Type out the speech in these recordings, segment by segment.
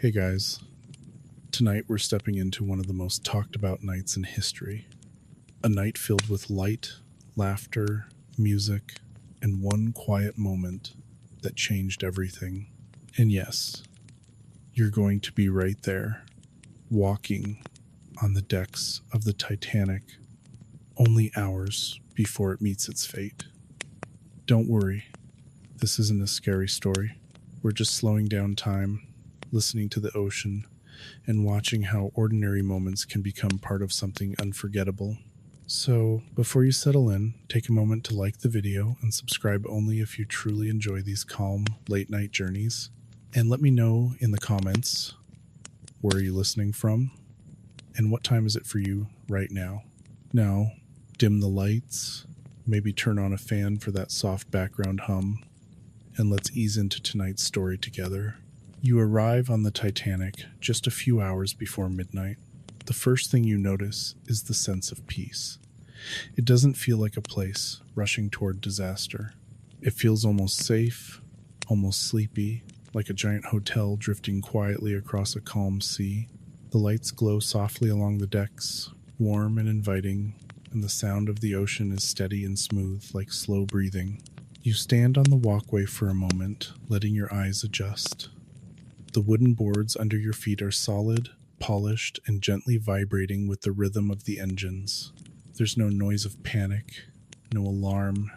Hey guys, tonight we're stepping into one of the most talked about nights in history. A night filled with light, laughter, music, and one quiet moment that changed everything. And yes, you're going to be right there, walking on the decks of the Titanic, only hours before it meets its fate. Don't worry, this isn't a scary story. We're just slowing down time, listening to the ocean, and watching how ordinary moments can become part of something unforgettable. So, before you settle in, take a moment to like the video and subscribe only if you truly enjoy these calm, late night journeys. And let me know in the comments, where are you listening from? And what time is it for you right now? Now, dim the lights, maybe turn on a fan for that soft background hum, and let's ease into tonight's story together. You arrive on the Titanic just a few hours before midnight. The first thing you notice is the sense of peace. It doesn't feel like a place rushing toward disaster. It feels almost safe, almost sleepy, like a giant hotel drifting quietly across a calm sea. The lights glow softly along the decks, warm and inviting, and the sound of the ocean is steady and smooth, like slow breathing. You stand on the walkway for a moment, letting your eyes adjust. The wooden boards under your feet are solid, polished, and gently vibrating with the rhythm of the engines. There's no noise of panic, no alarm,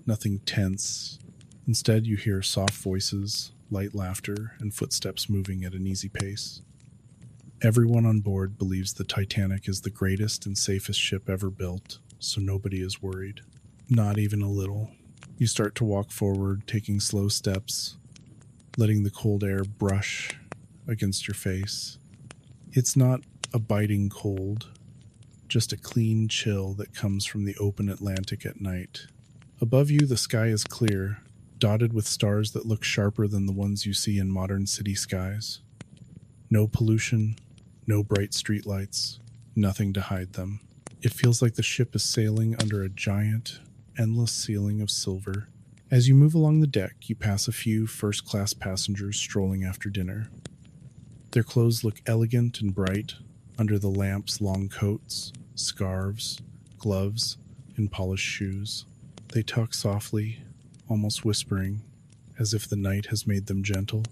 nothing tense. Instead, you hear soft voices, light laughter, and footsteps moving at an easy pace. Everyone on board believes the Titanic is the greatest and safest ship ever built, so nobody is worried. Not even a little. You start to walk forward, taking slow steps, letting the cold air brush against your face. It's not a biting cold, just a clean chill that comes from the open Atlantic at night. Above you, the sky is clear, dotted with stars that look sharper than the ones you see in modern city skies. No pollution, no bright streetlights, nothing to hide them. It feels like the ship is sailing under a giant, endless ceiling of silver. As you move along the deck, you pass a few first-class passengers strolling after dinner. Their clothes look elegant and bright under the lamp's long coats, scarves, gloves, and polished shoes. They talk softly, almost whispering, as if the night has made them gentle.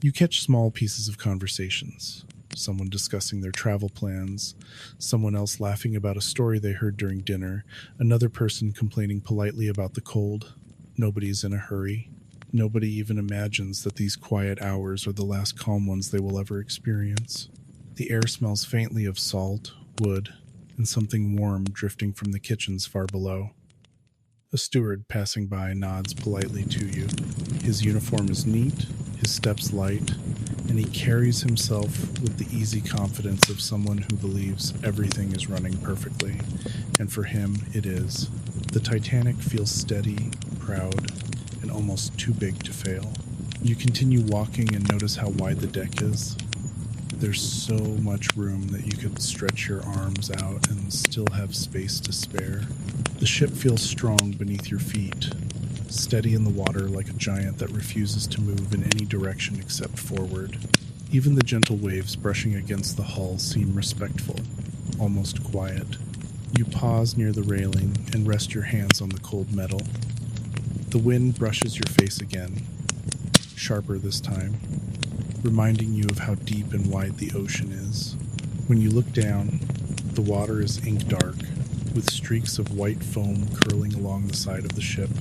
You catch small pieces of conversations. Someone discussing their travel plans, someone else laughing about a story they heard during dinner, another person complaining politely about the cold. Nobody's in a hurry. Nobody even imagines that these quiet hours are the last calm ones they will ever experience. The air smells faintly of salt, wood, and something warm drifting from the kitchens far below. A steward passing by nods politely to you. His uniform is neat, his steps light, and he carries himself with the easy confidence of someone who believes everything is running perfectly, and for him it is. The Titanic feels steady, proud, and almost too big to fail. You continue walking and notice how wide the deck is. There's so much room that you could stretch your arms out and still have space to spare. The ship feels strong beneath your feet, steady in the water like a giant that refuses to move in any direction except forward. Even the gentle waves brushing against the hull seem respectful, almost quiet. You pause near the railing and rest your hands on the cold metal. The wind brushes your face again, sharper this time, reminding you of how deep and wide the ocean is. When you look down, the water is ink dark, with streaks of white foam curling along the side of the ship.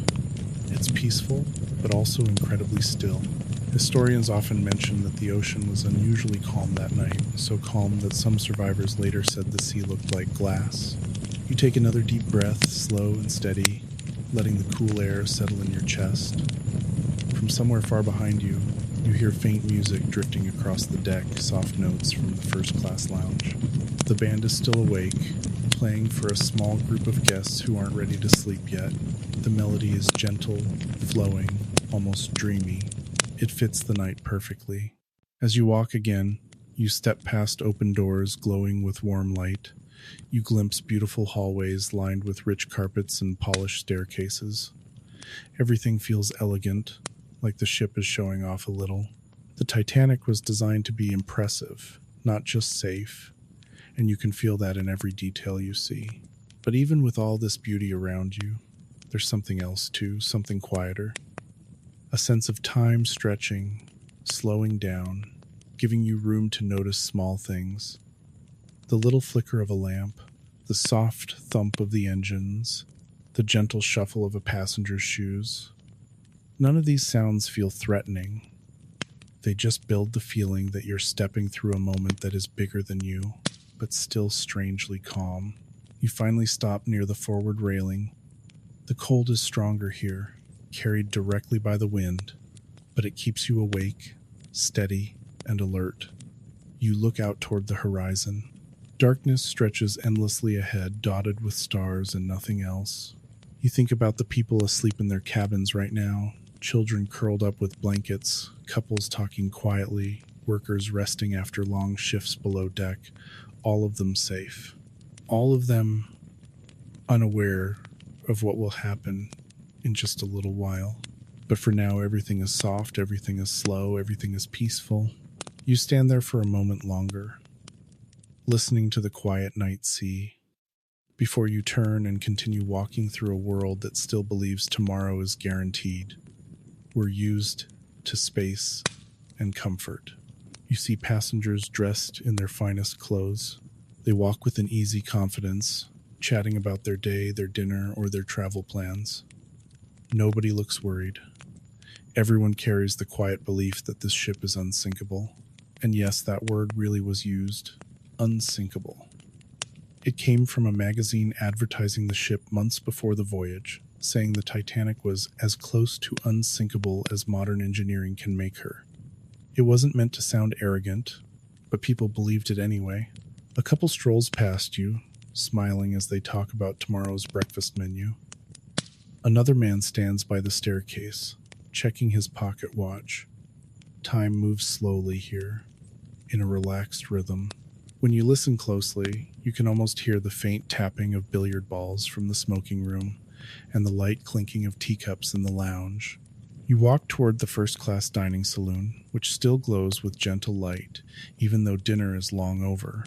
It's peaceful, but also incredibly still. Historians often mention that the ocean was unusually calm that night, so calm that some survivors later said the sea looked like glass. You take another deep breath, slow and steady, letting the cool air settle in your chest. From somewhere far behind you, you hear faint music drifting across the deck, soft notes from the first-class lounge. The band is still awake, playing for a small group of guests who aren't ready to sleep yet. The melody is gentle, flowing, almost dreamy. It fits the night perfectly. As you walk again, you step past open doors glowing with warm light. You glimpse beautiful hallways lined with rich carpets and polished staircases. Everything feels elegant, like the ship is showing off a little. The Titanic was designed to be impressive, not just safe, and you can feel that in every detail you see. But even with all this beauty around you, there's something else too, something quieter. A sense of time stretching, slowing down, giving you room to notice small things. The little flicker of a lamp, the soft thump of the engines, the gentle shuffle of a passenger's shoes. None of these sounds feel threatening. They just build the feeling that you're stepping through a moment that is bigger than you, but still strangely calm. You finally stop near the forward railing. The cold is stronger here, carried directly by the wind, but it keeps you awake, steady, and alert. You look out toward the horizon. Darkness stretches endlessly ahead, dotted with stars and nothing else. You think about the people asleep in their cabins right now, children curled up with blankets, couples talking quietly, workers resting after long shifts below deck, all of them safe. All of them unaware of what will happen in just a little while. But for now, everything is soft, everything is slow, everything is peaceful. You stand there for a moment longer, listening to the quiet night sea, before you turn and continue walking through a world that still believes tomorrow is guaranteed. We're used to space and comfort. You see passengers dressed in their finest clothes. They walk with an easy confidence, chatting about their day, their dinner, or their travel plans. Nobody looks worried. Everyone carries the quiet belief that this ship is unsinkable. And yes, that word really was used. Unsinkable. It came from a magazine advertising the ship months before the voyage, saying the Titanic was as close to unsinkable as modern engineering can make her. It wasn't meant to sound arrogant, but people believed it anyway. A couple strolls past you, smiling as they talk about tomorrow's breakfast menu. Another man stands by the staircase, checking his pocket watch. Time moves slowly here, in a relaxed rhythm. When you listen closely, you can almost hear the faint tapping of billiard balls from the smoking room and the light clinking of teacups in the lounge. You walk toward the first-class dining saloon, which still glows with gentle light, even though dinner is long over.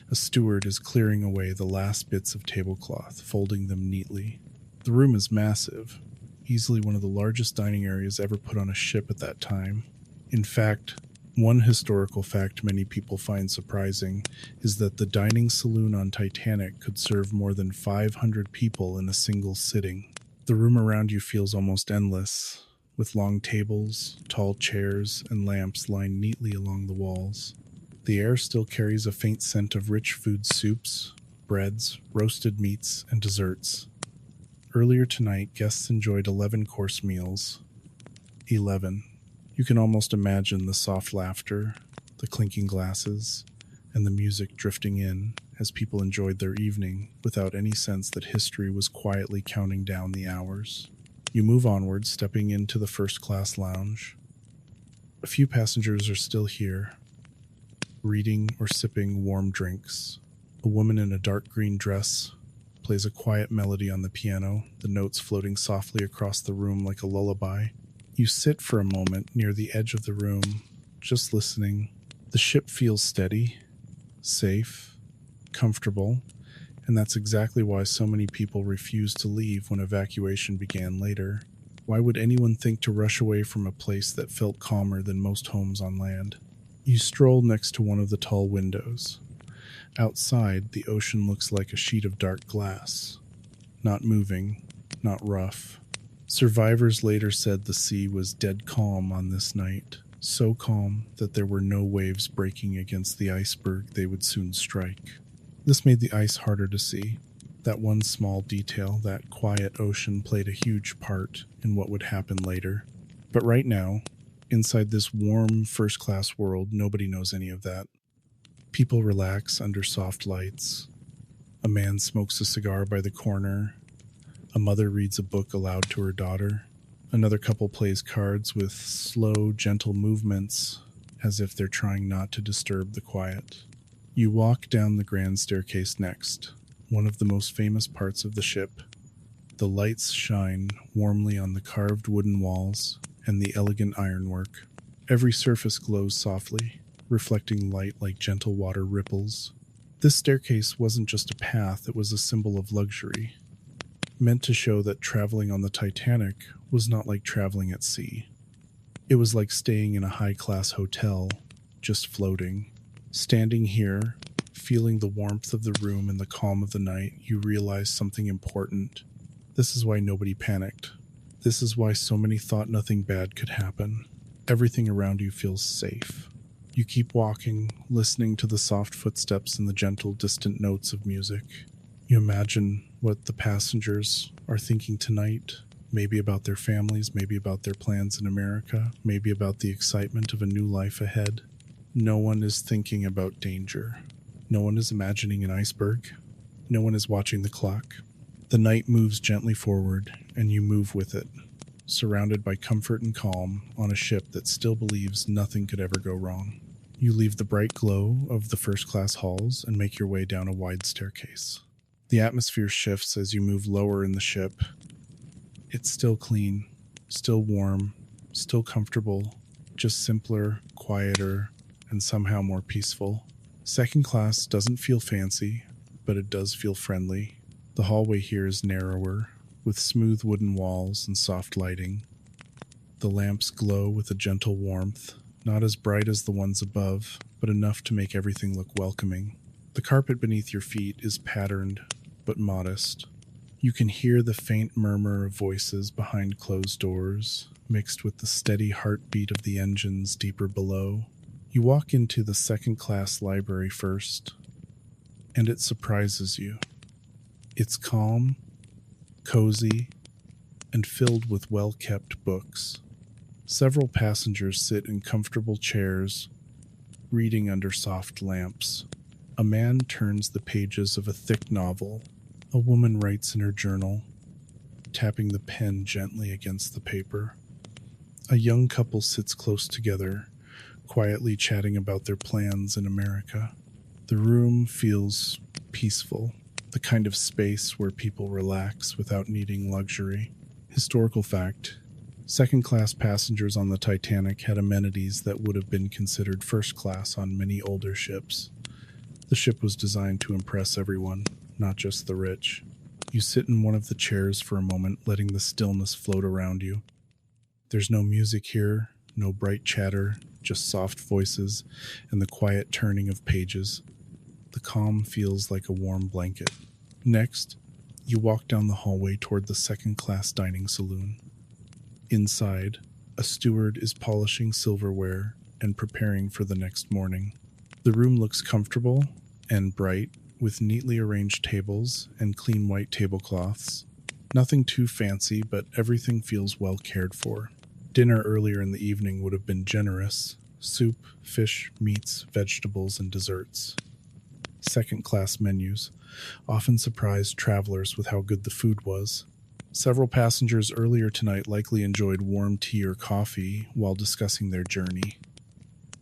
A steward is clearing away the last bits of tablecloth, folding them neatly. The room is massive, easily one of the largest dining areas ever put on a ship at that time. In fact, one historical fact many people find surprising is that the dining saloon on Titanic could serve more than 500 people in a single sitting. The room around you feels almost endless, with long tables, tall chairs, and lamps lined neatly along the walls. The air still carries a faint scent of rich food soups, breads, roasted meats, and desserts. Earlier tonight, guests enjoyed 11-course meals. 11. You can almost imagine the soft laughter, the clinking glasses, and the music drifting in as people enjoyed their evening without any sense that history was quietly counting down the hours. You move onward, stepping into the first-class lounge. A few passengers are still here, reading or sipping warm drinks. A woman in a dark green dress plays a quiet melody on the piano, the notes floating softly across the room like a lullaby. You sit for a moment near the edge of the room, just listening. The ship feels steady, safe, comfortable, and that's exactly why so many people refused to leave when evacuation began later. Why would anyone think to rush away from a place that felt calmer than most homes on land? You stroll next to one of the tall windows. Outside, the ocean looks like a sheet of dark glass. Not moving, not rough. Survivors later said the sea was dead calm on this night, so calm that there were no waves breaking against the iceberg they would soon strike. This made the ice harder to see. That one small detail, that quiet ocean, played a huge part in what would happen later. But right now, inside this warm, first-class world, nobody knows any of that. People relax under soft lights. A man smokes a cigar by the corner. A mother reads a book aloud to her daughter. Another couple plays cards with slow, gentle movements, as if they're trying not to disturb the quiet. You walk down the grand staircase next, one of the most famous parts of the ship. The lights shine warmly on the carved wooden walls and the elegant ironwork. Every surface glows softly, reflecting light like gentle water ripples. This staircase wasn't just a path, it was a symbol of luxury, meant to show that traveling on the Titanic was not like traveling at sea. It was like staying in a high-class hotel, just floating. Standing here, feeling the warmth of the room and the calm of the night, you realize something important. This is why nobody panicked. This is why so many thought nothing bad could happen. Everything around you feels safe. You keep walking, listening to the soft footsteps and the gentle, distant notes of music. You imagine what the passengers are thinking tonight, maybe about their families, maybe about their plans in America, maybe about the excitement of a new life ahead. No one is thinking about danger. No one is imagining an iceberg. No one is watching the clock. The night moves gently forward, and you move with it, surrounded by comfort and calm on a ship that still believes nothing could ever go wrong. You leave the bright glow of the first-class halls and make your way down a wide staircase. The atmosphere shifts as you move lower in the ship. It's still clean, still warm, still comfortable, just simpler, quieter, and somehow more peaceful. Second class doesn't feel fancy, but it does feel friendly. The hallway here is narrower, with smooth wooden walls and soft lighting. The lamps glow with a gentle warmth, not as bright as the ones above, but enough to make everything look welcoming. The carpet beneath your feet is patterned, but modest. You can hear the faint murmur of voices behind closed doors, mixed with the steady heartbeat of the engines deeper below. You walk into the second-class library first, and it surprises you. It's calm, cozy, and filled with well-kept books. Several passengers sit in comfortable chairs, reading under soft lamps. A man turns the pages of a thick novel. A woman writes in her journal, tapping the pen gently against the paper. A young couple sits close together, quietly chatting about their plans in America. The room feels peaceful, the kind of space where people relax without needing luxury. Historical fact: second-class passengers on the Titanic had amenities that would have been considered first class on many older ships. The ship was designed to impress everyone, not just the rich. You sit in one of the chairs for a moment, letting the stillness float around you. There's no music here, no bright chatter, just soft voices and the quiet turning of pages. The calm feels like a warm blanket. Next, you walk down the hallway toward the second-class dining saloon. Inside, a steward is polishing silverware and preparing for the next morning. The room looks comfortable and bright, with neatly arranged tables and clean white tablecloths. Nothing too fancy, but everything feels well cared for. Dinner earlier in the evening would have been generous: soup, fish, meats, vegetables, and desserts. Second-class menus often surprised travelers with how good the food was. Several passengers earlier tonight likely enjoyed warm tea or coffee while discussing their journey.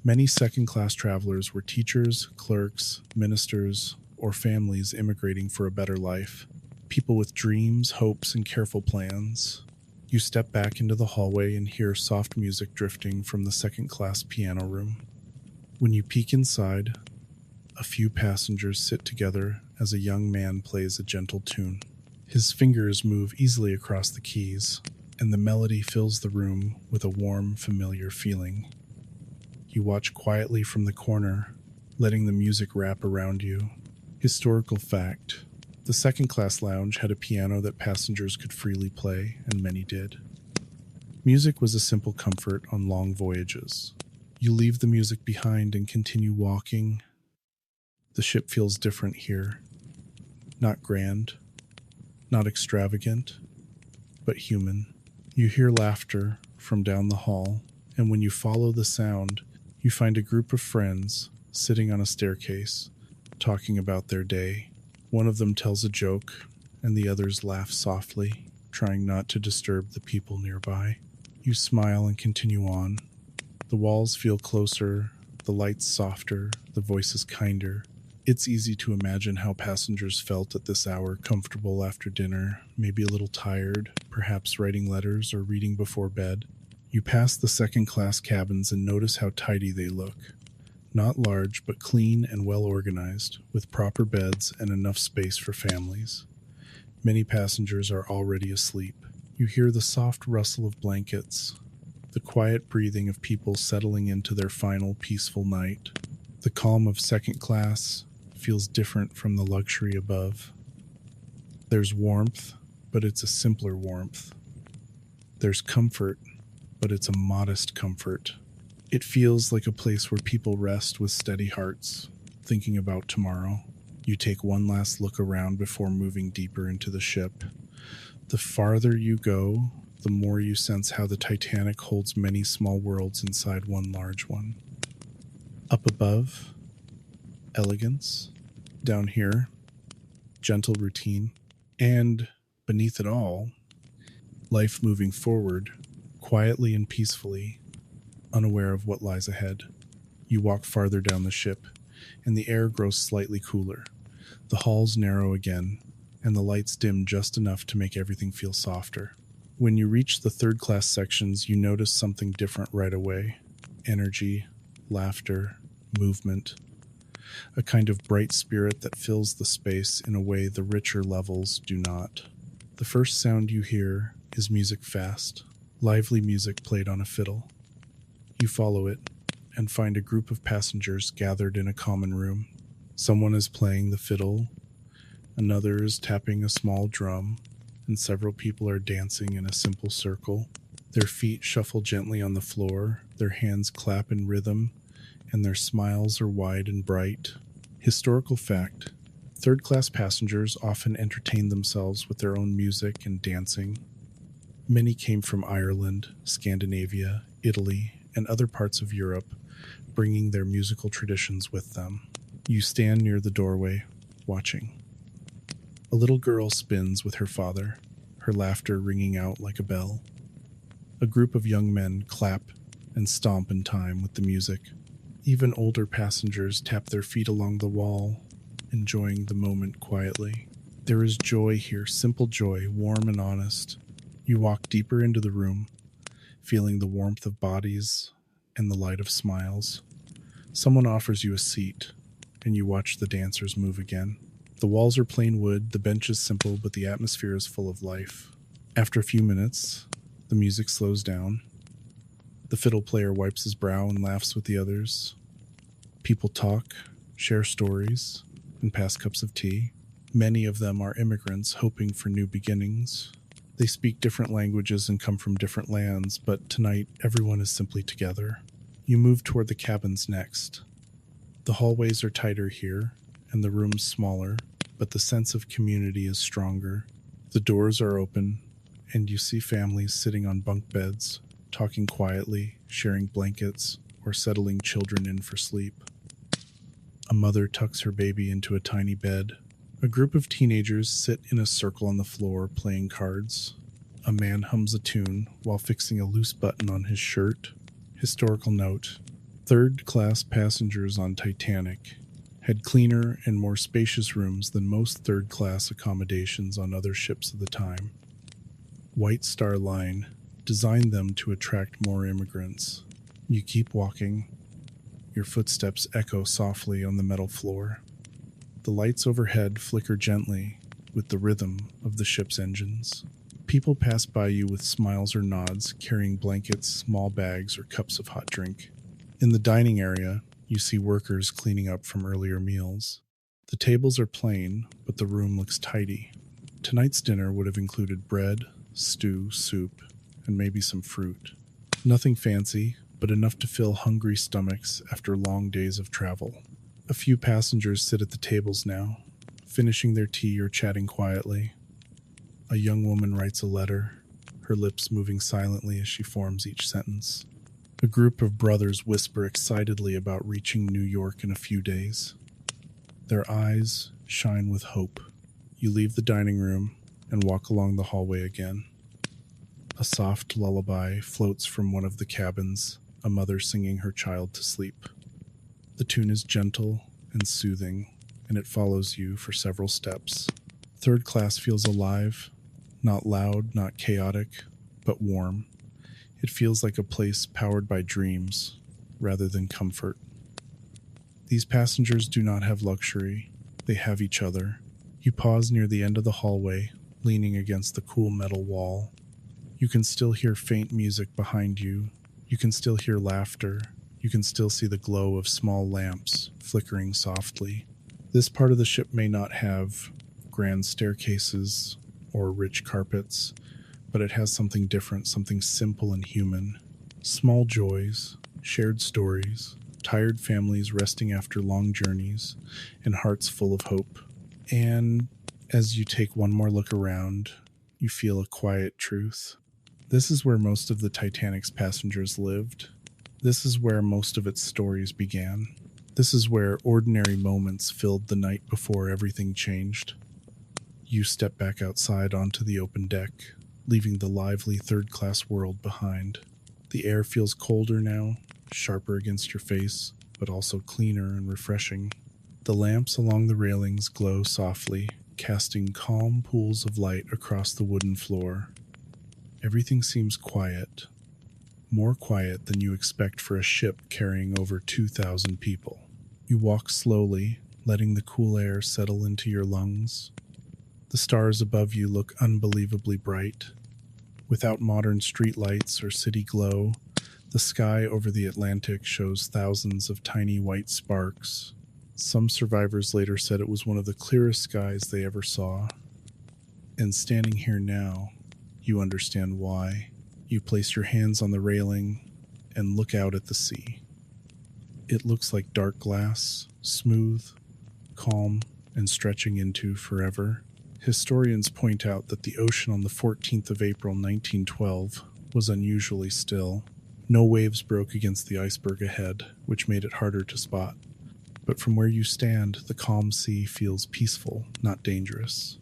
Many second-class travelers were teachers, clerks, ministers, or families immigrating for a better life. People with dreams, hopes, and careful plans. You step back into the hallway and hear soft music drifting from the second-class piano room. When you peek inside, a few passengers sit together as a young man plays a gentle tune. His fingers move easily across the keys, and the melody fills the room with a warm, familiar feeling. You watch quietly from the corner, letting the music wrap around you. Historical fact: the second-class lounge had a piano that passengers could freely play, and many did. Music was a simple comfort on long voyages. You leave the music behind and continue walking. The ship feels different here. Not grand, not extravagant, but human. You hear laughter from down the hall, and when you follow the sound, you find a group of friends sitting on a staircase, talking about their day. One of them tells a joke, and the others laugh softly, trying not to disturb the people nearby. You smile and continue on. The walls feel closer, the lights softer, the voices kinder. It's easy to imagine how passengers felt at this hour, comfortable after dinner, maybe a little tired, perhaps writing letters or reading before bed. You pass the second-class cabins and notice how tidy they look. Not large, but clean and well organized, with proper beds and enough space for families. Many passengers are already asleep. You hear the soft rustle of blankets, the quiet breathing of people settling into their final peaceful night. The calm of second class feels different from the luxury above. There's warmth, but it's a simpler warmth. There's comfort, but it's a modest comfort. It feels like a place where people rest with steady hearts, thinking about tomorrow. You take one last look around before moving deeper into the ship. The farther you go, the more you sense how the Titanic holds many small worlds inside one large one. Up above, elegance. Down here, gentle routine. And beneath it all, life moving forward, quietly and peacefully, unaware of what lies ahead. You walk farther down the ship, and the air grows slightly cooler. The halls narrow again, and the lights dim just enough to make everything feel softer. When you reach the third-class sections, you notice something different right away. Energy, laughter, movement. A kind of bright spirit that fills the space in a way the richer levels do not. The first sound you hear is music fast, lively music played on a fiddle. You follow it and find a group of passengers gathered in a common room. Someone is playing the fiddle, another is tapping a small drum, and several people are dancing in a simple circle. Their feet shuffle gently on the floor, their hands clap in rhythm, and their smiles are wide and bright. Historical fact: third-class passengers often entertain themselves with their own music and dancing. Many came from Ireland, Scandinavia, Italy, and other parts of Europe, bringing their musical traditions with them. You stand near the doorway, watching. A little girl spins with her father, her laughter ringing out like a bell. A group of young men clap and stomp in time with the music. Even older passengers tap their feet along the wall, enjoying the moment quietly. There is joy here, simple joy, warm and honest. You walk deeper into the room, feeling the warmth of bodies and the light of smiles. Someone offers you a seat, and you watch the dancers move again. The walls are plain wood, the bench is simple, but the atmosphere is full of life. After a few minutes, the music slows down. The fiddle player wipes his brow and laughs with the others. People talk, share stories, and pass cups of tea. Many of them are immigrants hoping for new beginnings. They speak different languages and come from different lands, but tonight everyone is simply together. You move toward the cabins next. The hallways are tighter here, and the rooms smaller, but the sense of community is stronger. The doors are open, and you see families sitting on bunk beds, talking quietly, sharing blankets, or settling children in for sleep. A mother tucks her baby into a tiny bed. A group of teenagers sit in a circle on the floor playing cards. A man hums a tune while fixing a loose button on his shirt. Historical note: third-class passengers on Titanic had cleaner and more spacious rooms than most third-class accommodations on other ships of the time. White Star Line designed them to attract more immigrants. You keep walking. Your footsteps echo softly on the metal floor. The lights overhead flicker gently with the rhythm of the ship's engines. People pass by you with smiles or nods, carrying blankets, small bags, or cups of hot drink. In the dining area, you see workers cleaning up from earlier meals. The tables are plain, but the room looks tidy. Tonight's dinner would have included bread, stew, soup, and maybe some fruit. Nothing fancy, but enough to fill hungry stomachs after long days of travel. A few passengers sit at the tables now, finishing their tea or chatting quietly. A young woman writes a letter, her lips moving silently as she forms each sentence. A group of brothers whisper excitedly about reaching New York in a few days. Their eyes shine with hope. You leave the dining room and walk along the hallway again. A soft lullaby floats from one of the cabins, a mother singing her child to sleep. The tune is gentle and soothing, and it follows you for several steps. Third class feels alive, not loud, not chaotic, but warm. It feels like a place powered by dreams rather than comfort. These passengers do not have luxury, they have each other. You pause near the end of the hallway, leaning against the cool metal wall. You can still hear faint music behind you. You can still hear laughter. You can still see the glow of small lamps flickering softly. This part of the ship may not have grand staircases or rich carpets, but it has something different, something simple and human. Small joys, shared stories, tired families resting after long journeys, and hearts full of hope. And as you take one more look around, you feel a quiet truth. This is where most of the Titanic's passengers lived. This is where most of its stories began. This is where ordinary moments filled the night before everything changed. You step back outside onto the open deck, leaving the lively third-class world behind. The air feels colder now, sharper against your face, but also cleaner and refreshing. The lamps along the railings glow softly, casting calm pools of light across the wooden floor. Everything seems quiet, more quiet than you expect for a ship carrying over 2,000 people. You walk slowly, letting the cool air settle into your lungs. The stars above you look unbelievably bright. Without modern streetlights or city glow, the sky over the Atlantic shows thousands of tiny white sparks. Some survivors later said it was one of the clearest skies they ever saw. And standing here now, you understand why. You place your hands on the railing and look out at the sea. It looks like dark glass, smooth, calm, and stretching into forever. Historians point out that the ocean on the 14th of April 1912 was unusually still. No waves broke against the iceberg ahead, which made it harder to spot. But from where you stand, the calm sea feels peaceful, not dangerous.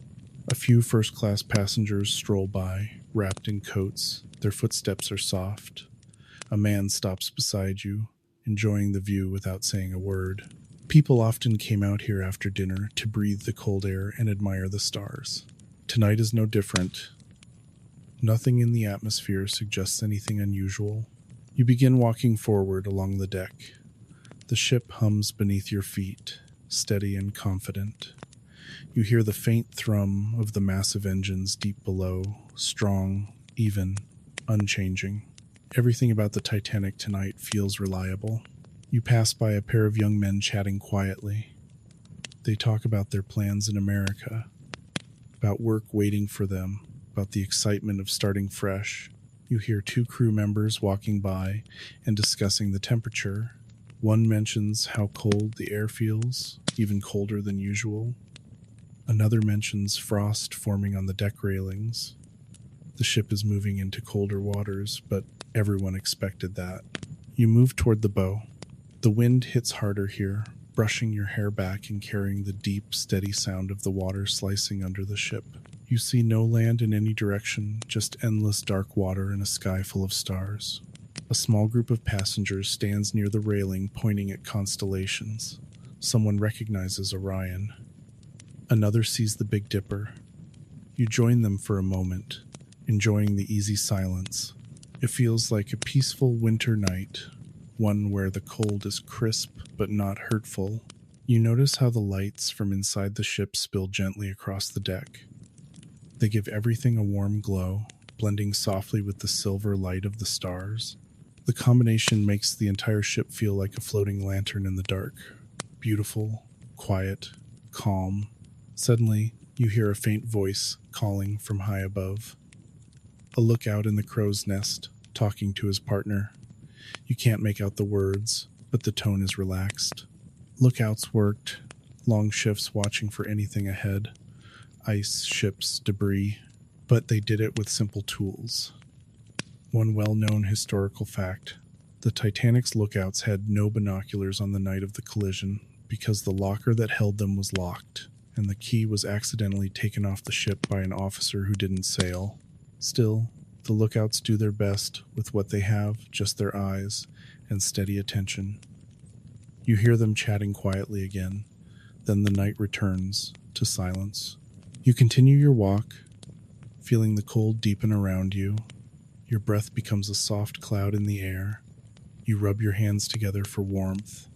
A few first-class passengers stroll by, wrapped in coats. Their footsteps are soft. A man stops beside you, enjoying the view without saying a word. People often came out here after dinner to breathe the cold air and admire the stars. Tonight is no different. Nothing in the atmosphere suggests anything unusual. You begin walking forward along the deck. The ship hums beneath your feet, steady and confident. You hear the faint thrum of the massive engines deep below, strong, even, unchanging. Everything about the Titanic tonight feels reliable. You pass by a pair of young men chatting quietly. They talk about their plans in America, about work waiting for them, about the excitement of starting fresh. You hear two crew members walking by and discussing the temperature. One mentions how cold the air feels, even colder than usual. Another mentions frost forming on the deck railings. The ship is moving into colder waters, but everyone expected that. You move toward the bow. The wind hits harder here, brushing your hair back and carrying the deep, steady sound of the water slicing under the ship. You see no land in any direction, just endless dark water and a sky full of stars. A small group of passengers stands near the railing, pointing at constellations. Someone recognizes Orion. Another sees the Big Dipper. You join them for a moment, enjoying the easy silence. It feels like a peaceful winter night, one where the cold is crisp but not hurtful. You notice how the lights from inside the ship spill gently across the deck. They give everything a warm glow, blending softly with the silver light of the stars. The combination makes the entire ship feel like a floating lantern in the dark. Beautiful, quiet, calm. Suddenly, you hear a faint voice calling from high above. A lookout in the crow's nest, talking to his partner. You can't make out the words, but the tone is relaxed. Lookouts worked, long shifts watching for anything ahead. Ice, ships, debris. But they did it with simple tools. One well-known historical fact. The Titanic's lookouts had no binoculars on the night of the collision because the locker that held them was locked, and the key was accidentally taken off the ship by an officer who didn't sail. Still, the lookouts do their best with what they have, just their eyes and steady attention. You hear them chatting quietly again, then the night returns to silence. You continue your walk, feeling the cold deepen around you. Your breath becomes a soft cloud in the air. You rub your hands together for warmth.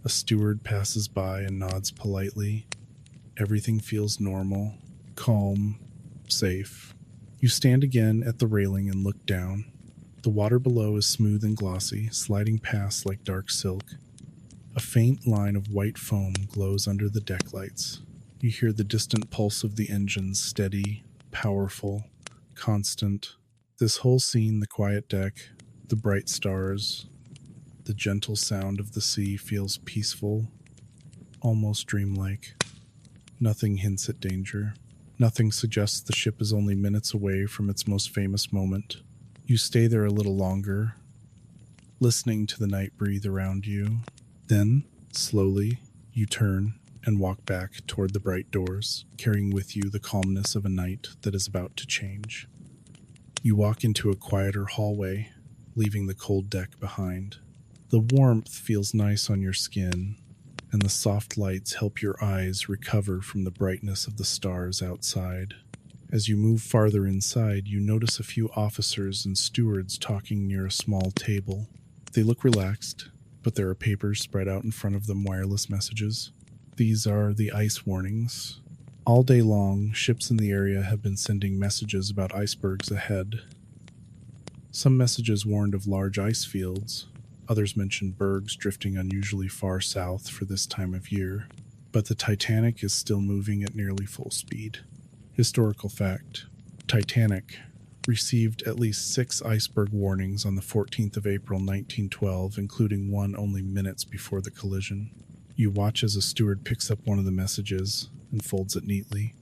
A steward passes by and nods politely. Everything feels normal, calm, safe. You stand again at the railing and look down. The water below is smooth and glossy, sliding past like dark silk. A faint line of white foam glows under the deck lights. You hear the distant pulse of the engines, steady, powerful, constant. This whole scene, the quiet deck, the bright stars, the gentle sound of the sea feels peaceful, almost dreamlike. Nothing hints at danger. Nothing suggests the ship is only minutes away from its most famous moment. You stay there a little longer, listening to the night breathe around you. Then, slowly, you turn and walk back toward the bright doors, carrying with you the calmness of a night that is about to change. You walk into a quieter hallway, leaving the cold deck behind. The warmth feels nice on your skin, and the soft lights help your eyes recover from the brightness of the stars outside. As you move farther inside, you notice a few officers and stewards talking near a small table. They look relaxed, but there are papers spread out in front of them, wireless messages. These are the ice warnings. All day long, ships in the area have been sending messages about icebergs ahead. Some messages warned of large ice fields. Others mentioned bergs drifting unusually far south for this time of year. But the Titanic is still moving at nearly full speed. Historical fact: Titanic received at least 6 iceberg warnings on the 14th of April 1912, including one only minutes before the collision. You watch as a steward picks up one of the messages and folds it neatly.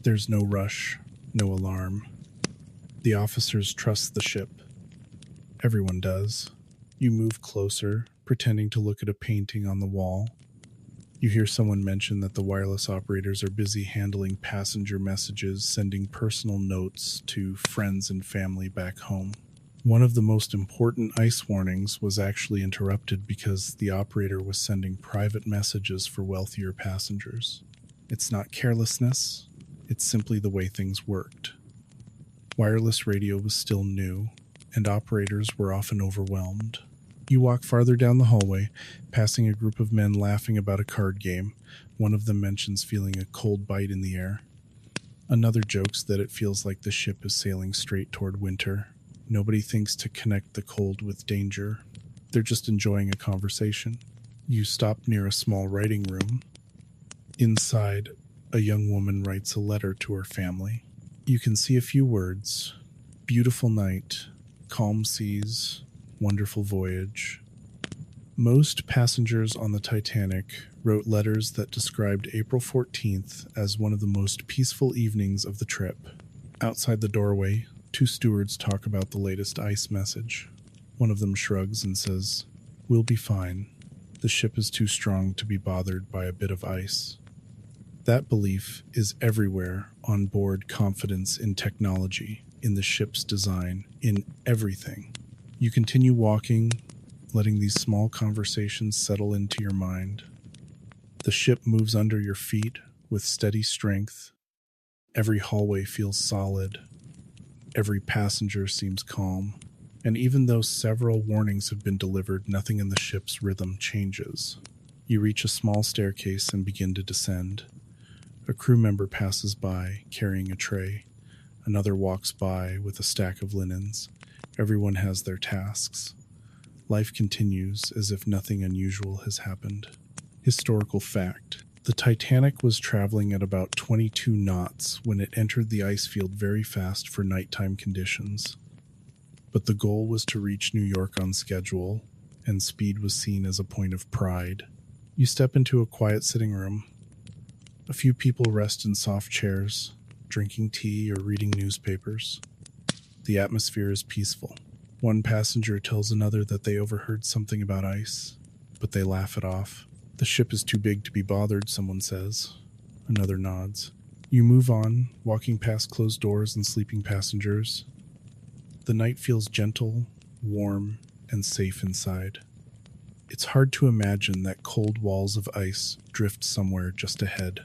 There's no rush, no alarm. The officers trust the ship. Everyone does. You move closer, pretending to look at a painting on the wall. You hear someone mention that the wireless operators are busy handling passenger messages, sending personal notes to friends and family back home. One of the most important ice warnings was actually interrupted because the operator was sending private messages for wealthier passengers. It's not carelessness, it's simply the way things worked. Wireless radio was still new, and operators were often overwhelmed. You walk farther down the hallway, passing a group of men laughing about a card game. One of them mentions feeling a cold bite in the air. Another jokes that it feels like the ship is sailing straight toward winter. Nobody thinks to connect the cold with danger. They're just enjoying a conversation. You stop near a small writing room. Inside, a young woman writes a letter to her family. You can see a few words: beautiful night, calm seas, wonderful voyage. Most passengers on the Titanic wrote letters that described April 14th as one of the most peaceful evenings of the trip. Outside the doorway, 2 stewards talk about the latest ice message. One of them shrugs and says, "We'll be fine. The ship is too strong to be bothered by a bit of ice." That belief is everywhere on board. Confidence in technology, in the ship's design, in everything. You continue walking, letting these small conversations settle into your mind. The ship moves under your feet with steady strength. Every hallway feels solid. Every passenger seems calm. And even though several warnings have been delivered, nothing in the ship's rhythm changes. You reach a small staircase and begin to descend. A crew member passes by, carrying a tray. Another walks by with a stack of linens. Everyone has their tasks. Life continues as if nothing unusual has happened. Historical fact: the Titanic was traveling at about 22 knots when it entered the ice field very fast for nighttime conditions. But the goal was to reach New York on schedule, and speed was seen as a point of pride. You step into a quiet sitting room. A few people rest in soft chairs, drinking tea or reading newspapers. The atmosphere is peaceful. One passenger tells another that they overheard something about ice, but they laugh it off. "The ship is too big to be bothered," someone says. Another nods. You move on, walking past closed doors and sleeping passengers. The night feels gentle, warm, and safe inside. It's hard to imagine that cold walls of ice drift somewhere just ahead.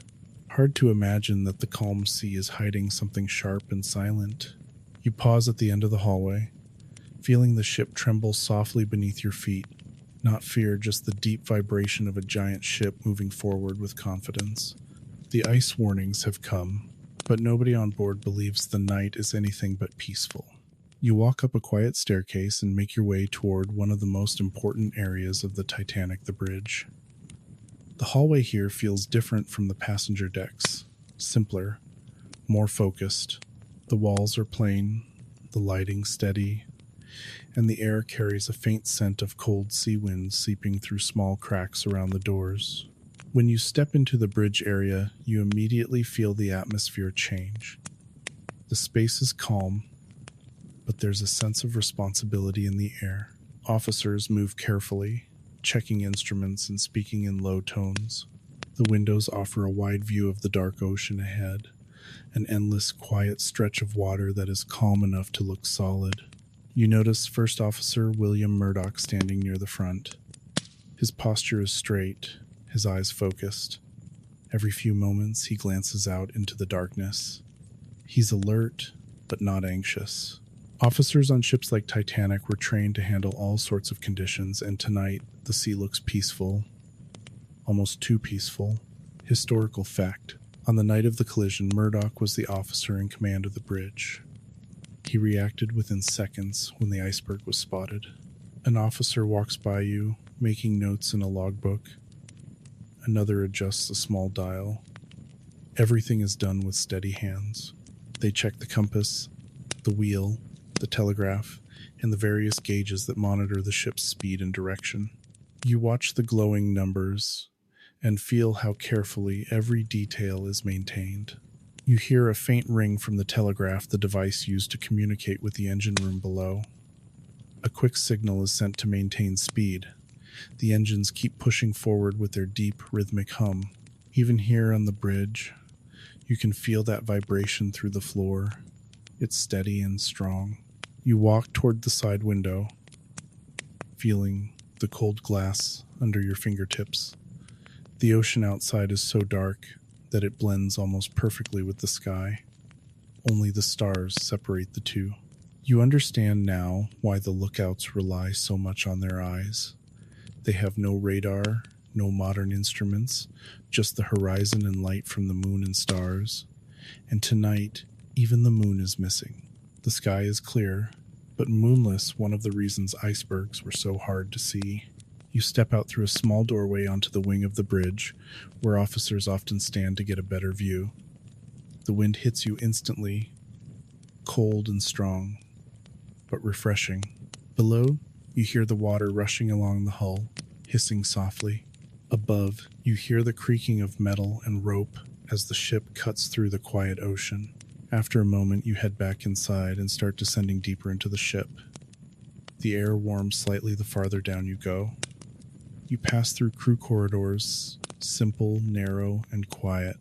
Hard to imagine that the calm sea is hiding something sharp and silent. You pause at the end of the hallway, feeling the ship tremble softly beneath your feet. Not fear, just the deep vibration of a giant ship moving forward with confidence. The ice warnings have come, but nobody on board believes the night is anything but peaceful. You walk up a quiet staircase and make your way toward one of the most important areas of the Titanic, the bridge. The hallway here feels different from the passenger decks. Simpler, more focused. The walls are plain, the lighting steady, and the air carries a faint scent of cold sea wind seeping through small cracks around the doors. When you step into the bridge area, you immediately feel the atmosphere change. The space is calm, but there's a sense of responsibility in the air. Officers move carefully, checking instruments and speaking in low tones. The windows offer a wide view of the dark ocean ahead, an endless, quiet stretch of water that is calm enough to look solid. You notice First Officer William Murdoch standing near the front. His posture is straight, his eyes focused. Every few moments, he glances out into the darkness. He's alert, but not anxious. Officers on ships like Titanic were trained to handle all sorts of conditions, and tonight, the sea looks peaceful. Almost too peaceful. Historical fact. On the night of the collision, Murdoch was the officer in command of the bridge. He reacted within seconds when the iceberg was spotted. An officer walks by you, making notes in a logbook. Another adjusts a small dial. Everything is done with steady hands. They check the compass, the wheel, the telegraph, and the various gauges that monitor the ship's speed and direction. You watch the glowing numbers and feel how carefully every detail is maintained. You hear a faint ring from the telegraph, the device used to communicate with the engine room below. A quick signal is sent to maintain speed. The engines keep pushing forward with their deep, rhythmic hum. Even here on the bridge, you can feel that vibration through the floor. It's steady and strong. You walk toward the side window, feeling the cold glass under your fingertips. The ocean outside is so dark that it blends almost perfectly with the sky. Only the stars separate the two. You understand now why the lookouts rely so much on their eyes. They have no radar, no modern instruments, just the horizon and light from the moon and stars. And tonight, even the moon is missing. The sky is clear, but moonless, one of the reasons icebergs were so hard to see. You step out through a small doorway onto the wing of the bridge, where officers often stand to get a better view. The wind hits you instantly, cold and strong, but refreshing. Below, you hear the water rushing along the hull, hissing softly. Above, you hear the creaking of metal and rope as the ship cuts through the quiet ocean. After a moment, you head back inside and start descending deeper into the ship. The air warms slightly the farther down you go. You pass through crew corridors, simple, narrow, and quiet.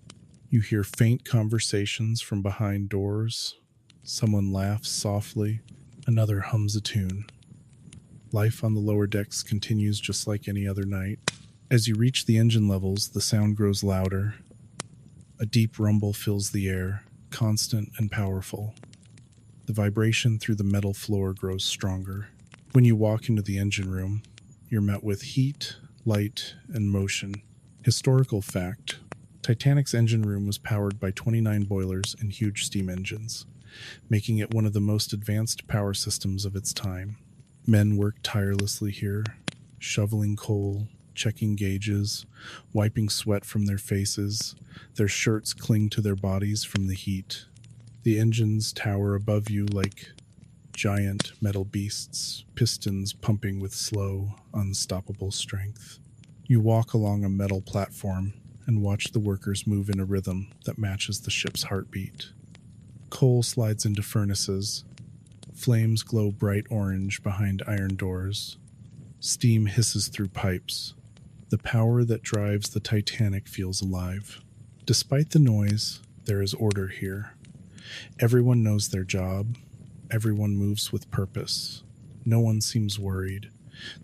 You hear faint conversations from behind doors. Someone laughs softly. Another hums a tune. Life on the lower decks continues just like any other night. As you reach the engine levels, the sound grows louder. A deep rumble fills the air, constant and powerful. The vibration through the metal floor grows stronger. When you walk into the engine room, you're met with heat, light, and motion. Historical fact: Titanic's engine room was powered by 29 boilers and huge steam engines, making it one of the most advanced power systems of its time. Men worked tirelessly here, shoveling coal, checking gauges, wiping sweat from their faces. Their shirts cling to their bodies from the heat. The engines tower above you like giant metal beasts, pistons pumping with slow, unstoppable strength. You walk along a metal platform and watch the workers move in a rhythm that matches the ship's heartbeat. Coal slides into furnaces. Flames glow bright orange behind iron doors. Steam hisses through pipes. The power that drives the Titanic feels alive. Despite the noise, there is order here. Everyone knows their job. Everyone moves with purpose. No one seems worried.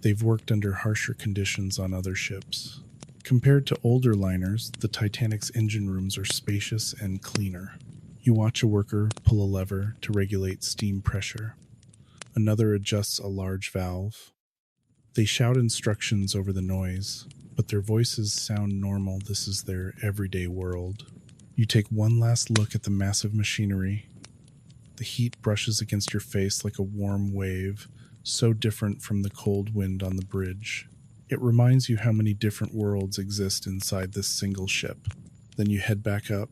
They've worked under harsher conditions on other ships. Compared to older liners, the Titanic's engine rooms are spacious and cleaner. You watch a worker pull a lever to regulate steam pressure. Another adjusts a large valve. They shout instructions over the noise, but their voices sound normal. This is their everyday world. You take one last look at the massive machinery. The heat brushes against your face like a warm wave, so different from the cold wind on the bridge. It reminds you how many different worlds exist inside this single ship. Then you head back up,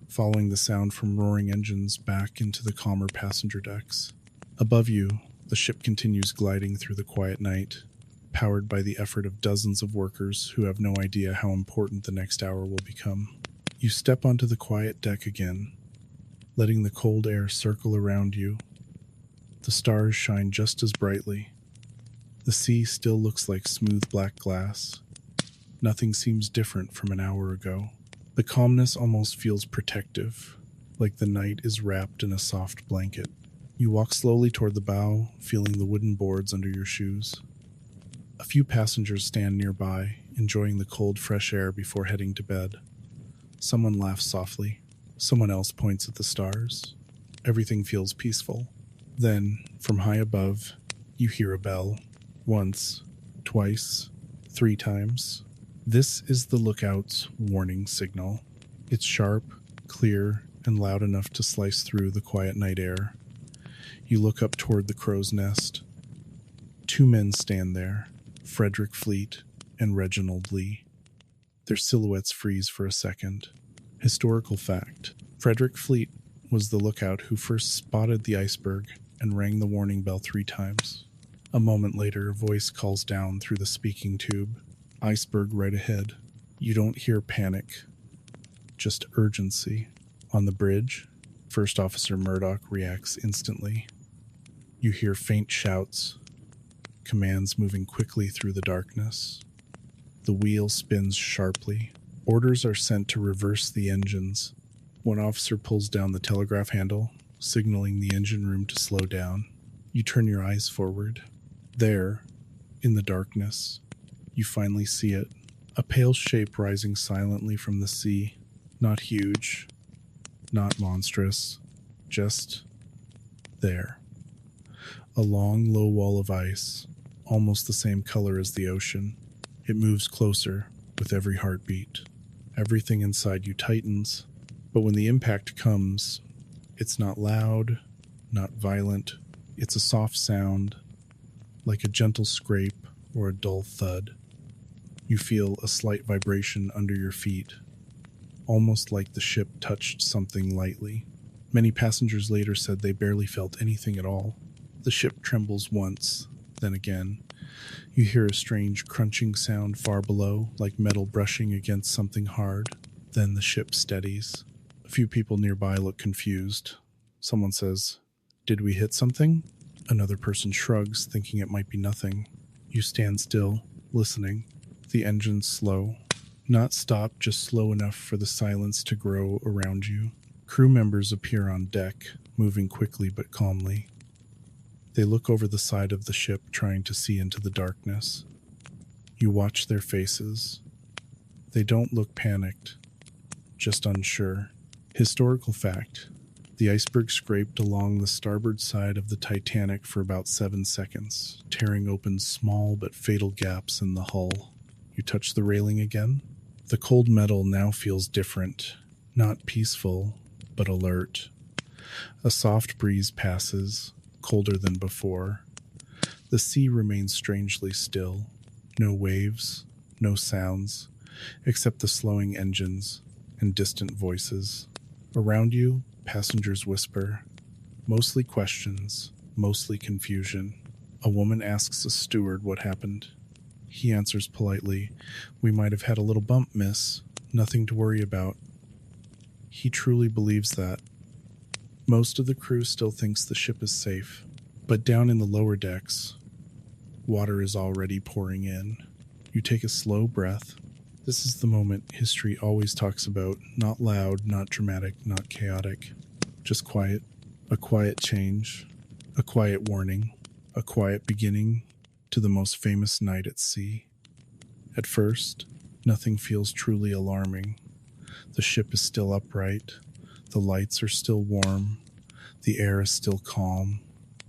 following the sound from roaring engines back into the calmer passenger decks. Above you, the ship continues gliding through the quiet night, powered by the effort of dozens of workers who have no idea how important the next hour will become. You step onto the quiet deck again, letting the cold air circle around you. The stars shine just as brightly. The sea still looks like smooth black glass. Nothing seems different from an hour ago. The calmness almost feels protective, like the night is wrapped in a soft blanket. You walk slowly toward the bow, feeling the wooden boards under your shoes. A few passengers stand nearby, enjoying the cold, fresh air before heading to bed. Someone laughs softly. Someone else points at the stars. Everything feels peaceful. Then, from high above, you hear a bell. Once, twice, 3 times. This is the lookout's warning signal. It's sharp, clear, and loud enough to slice through the quiet night air. You look up toward the crow's nest. 2 men stand there, Frederick Fleet and Reginald Lee. Their silhouettes freeze for a second. Historical fact: Frederick Fleet was the lookout who first spotted the iceberg and rang the warning bell 3 times. A moment later, a voice calls down through the speaking tube. Iceberg right ahead. You don't hear panic, just urgency. On the bridge, First Officer Murdoch reacts instantly. You hear faint shouts, commands moving quickly through the darkness. The wheel spins sharply. Orders are sent to reverse the engines. One officer pulls down the telegraph handle, signaling the engine room to slow down. You turn your eyes forward. There, in the darkness, you finally see it. A pale shape rising silently from the sea. Not huge, not monstrous, just there. A long, low wall of ice, almost the same color as the ocean. It moves closer with every heartbeat. Everything inside you tightens, but when the impact comes, it's not loud, not violent. It's a soft sound, like a gentle scrape or a dull thud. You feel a slight vibration under your feet, almost like the ship touched something lightly. Many passengers later said they barely felt anything at all. The ship trembles once, then again. You hear a strange crunching sound far below, like metal brushing against something hard. Then the ship steadies. A few people nearby look confused. Someone says, "Did we hit something?" Another person shrugs, thinking it might be nothing. You stand still, listening. The engine's slow. Not stopped, just slow enough for the silence to grow around you. Crew members appear on deck, moving quickly but calmly. They look over the side of the ship, trying to see into the darkness. You watch their faces. They don't look panicked, just unsure. Historical fact: the iceberg scraped along the starboard side of the Titanic for about 7 seconds, tearing open small but fatal gaps in the hull. You touch the railing again. The cold metal now feels different, not peaceful, but alert. A soft breeze passes, colder than before. The sea remains strangely still. No waves, no sounds, except the slowing engines and distant voices. Around you, passengers whisper, mostly questions, mostly confusion. A woman asks a steward what happened. He answers politely, "We might have had a little bump, miss. Nothing to worry about." He truly believes that. Most of the crew still thinks the ship is safe, but down in the lower decks, water is already pouring in. You take a slow breath. This is the moment history always talks about, not loud, not dramatic, not chaotic, just quiet. A quiet change, a quiet warning, a quiet beginning to the most famous night at sea. At first, nothing feels truly alarming. The ship is still upright. The lights are still warm. The air is still calm.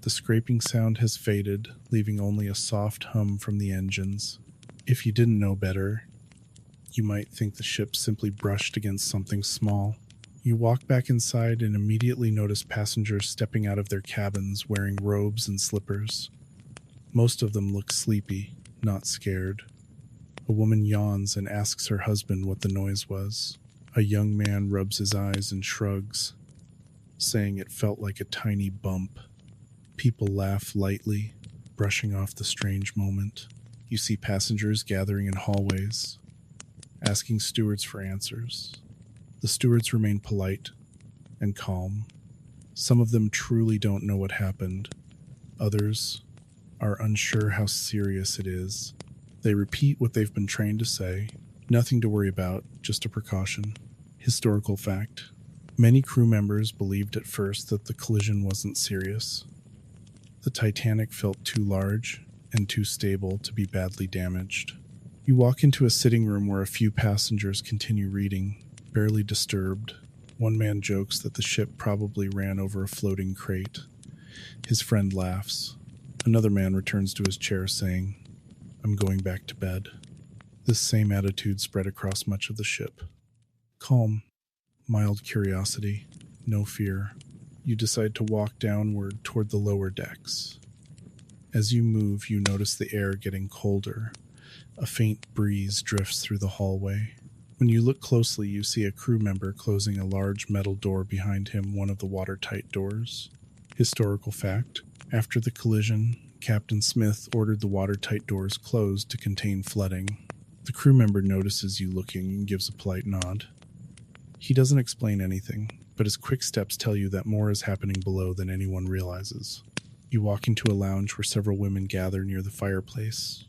The scraping sound has faded, leaving only a soft hum from the engines. If you didn't know better, you might think the ship simply brushed against something small. You walk back inside and immediately notice passengers stepping out of their cabins wearing robes and slippers. Most of them look sleepy, not scared. A woman yawns and asks her husband what the noise was. A young man rubs his eyes and shrugs, saying it felt like a tiny bump. People laugh lightly, brushing off the strange moment. You see passengers gathering in hallways, asking stewards for answers. The stewards remain polite and calm. Some of them truly don't know what happened. Others are unsure how serious it is. They repeat what they've been trained to say. Nothing to worry about, just a precaution. Historical fact. Many crew members believed at first that the collision wasn't serious. The Titanic felt too large and too stable to be badly damaged. You walk into a sitting room where a few passengers continue reading, barely disturbed. One man jokes that the ship probably ran over a floating crate. His friend laughs. Another man returns to his chair saying, "I'm going back to bed." This same attitude spread across much of the ship. Calm, mild curiosity, no fear. You decide to walk downward toward the lower decks. As you move, you notice the air getting colder. A faint breeze drifts through the hallway. When you look closely, you see a crew member closing a large metal door behind him, one of the watertight doors. Historical fact. After the collision, Captain Smith ordered the watertight doors closed to contain flooding. The crew member notices you looking and gives a polite nod. He doesn't explain anything, but his quick steps tell you that more is happening below than anyone realizes. You walk into a lounge where several women gather near the fireplace.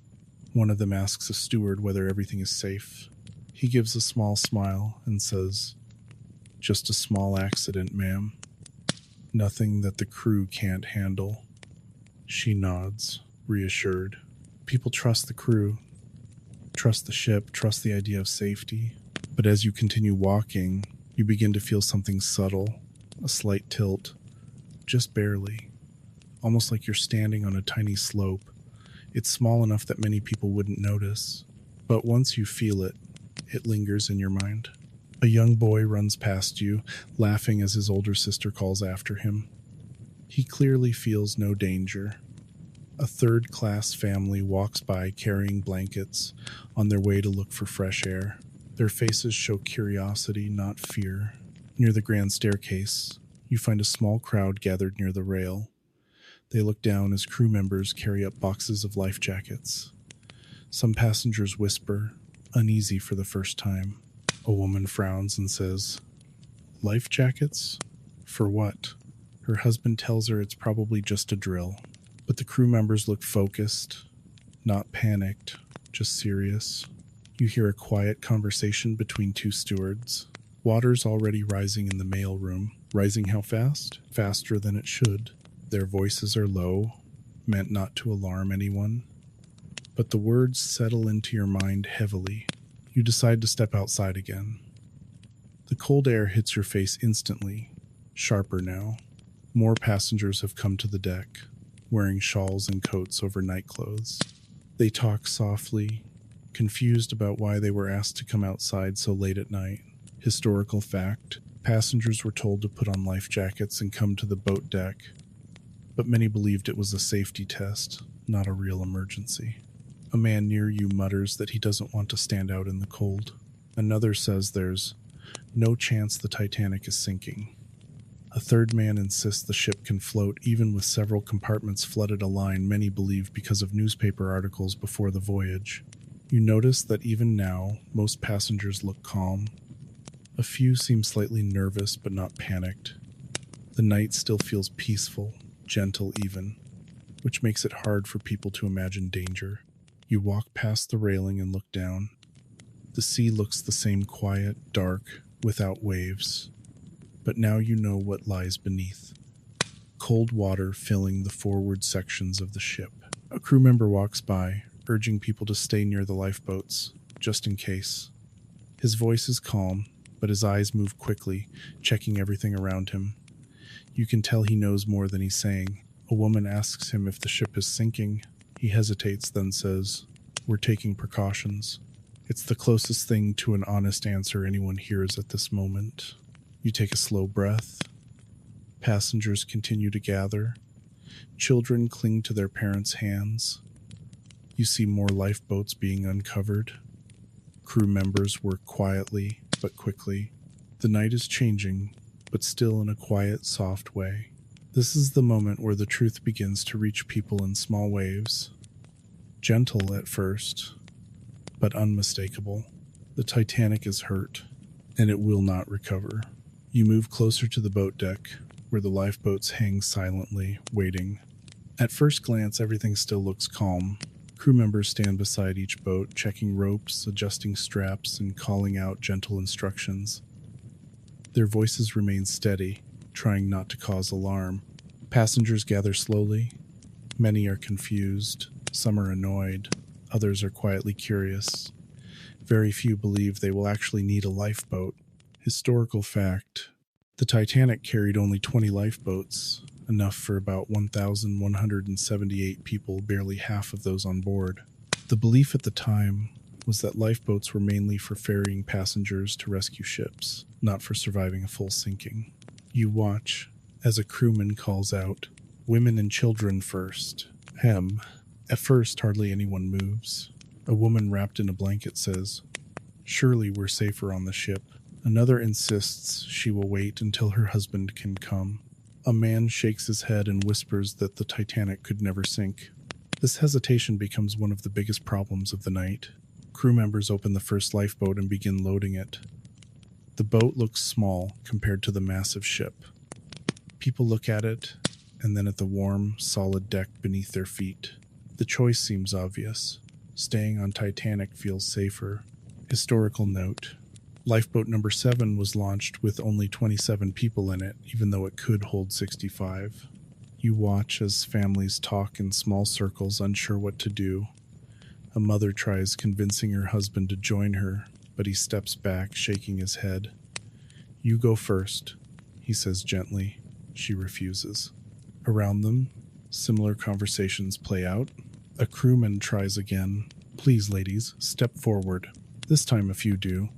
One of them asks a steward whether everything is safe. He gives a small smile and says, "Just a small accident, ma'am. Nothing that the crew can't handle." She nods, reassured. People trust the crew, trust the ship, trust the idea of safety. But as you continue walking, you begin to feel something subtle, a slight tilt, just barely, almost like you're standing on a tiny slope. It's small enough that many people wouldn't notice, but once you feel it, it lingers in your mind. A young boy runs past you, laughing as his older sister calls after him. He clearly feels no danger. A third-class family walks by carrying blankets on their way to look for fresh air. Their faces show curiosity, not fear. Near the grand staircase, you find a small crowd gathered near the rail. They look down as crew members carry up boxes of life jackets. Some passengers whisper, uneasy for the first time. A woman frowns and says, "Life jackets? For what?" Her husband tells her it's probably just a drill. But the crew members look focused, not panicked, just serious. You hear a quiet conversation between two stewards. Water's already rising in the mail room. Rising how fast? Faster than it should. Their voices are low, meant not to alarm anyone. But the words settle into your mind heavily. You decide to step outside again. The cold air hits your face instantly, sharper now. More passengers have come to the deck, wearing shawls and coats over night clothes. They talk softly, confused about why they were asked to come outside so late at night. Historical fact, passengers were told to put on life jackets and come to the boat deck, but many believed it was a safety test, not a real emergency. A man near you mutters that he doesn't want to stand out in the cold. Another says there's no chance the Titanic is sinking. A third man insists the ship can float even with several compartments flooded a line many believe because of newspaper articles before the voyage. You notice that even now, most passengers look calm. A few seem slightly nervous but not panicked. The night still feels peaceful, gentle even, which makes it hard for people to imagine danger. You walk past the railing and look down. The sea looks the same quiet, dark, without waves. But now you know what lies beneath. Cold water filling the forward sections of the ship. A crew member walks by, urging people to stay near the lifeboats, just in case. His voice is calm, but his eyes move quickly, checking everything around him. You can tell he knows more than he's saying. A woman asks him if the ship is sinking. He hesitates, then says, "We're taking precautions." It's the closest thing to an honest answer anyone hears at this moment. You take a slow breath. Passengers continue to gather. Children cling to their parents' hands. You see more lifeboats being uncovered. Crew members work quietly but quickly. The night is changing, but still in a quiet, soft way. This is the moment where the truth begins to reach people in small waves. Gentle at first, but unmistakable. The Titanic is hurt, and it will not recover. You move closer to the boat deck, where the lifeboats hang silently, waiting. At first glance, everything still looks calm. Crew members stand beside each boat, checking ropes, adjusting straps, and calling out gentle instructions. Their voices remain steady, trying not to cause alarm. Passengers gather slowly. Many are confused, some are annoyed, others are quietly curious. Very few believe they will actually need a lifeboat. Historical fact: the Titanic carried only 20 lifeboats, enough for about 1,178 people, barely half of those on board. The belief at the time was that lifeboats were mainly for ferrying passengers to rescue ships, not for surviving a full sinking. You watch as a crewman calls out, "Women and children first." At first, hardly anyone moves. A woman wrapped in a blanket says, "Surely we're safer on the ship." Another insists she will wait until her husband can come. A man shakes his head and whispers that the Titanic could never sink. This hesitation becomes one of the biggest problems of the night. Crew members open the first lifeboat and begin loading it. The boat looks small compared to the massive ship. People look at it, and then at the warm, solid deck beneath their feet. The choice seems obvious. Staying on Titanic feels safer. Historical note: Lifeboat number 7 was launched with only 27 people in it, even though it could hold 65. You watch as families talk in small circles, unsure what to do. A mother tries convincing her husband to join her, but he steps back, shaking his head. "You go first," he says gently. She refuses. Around them, similar conversations play out. A crewman tries again. "Please, ladies, step forward." This time a few do.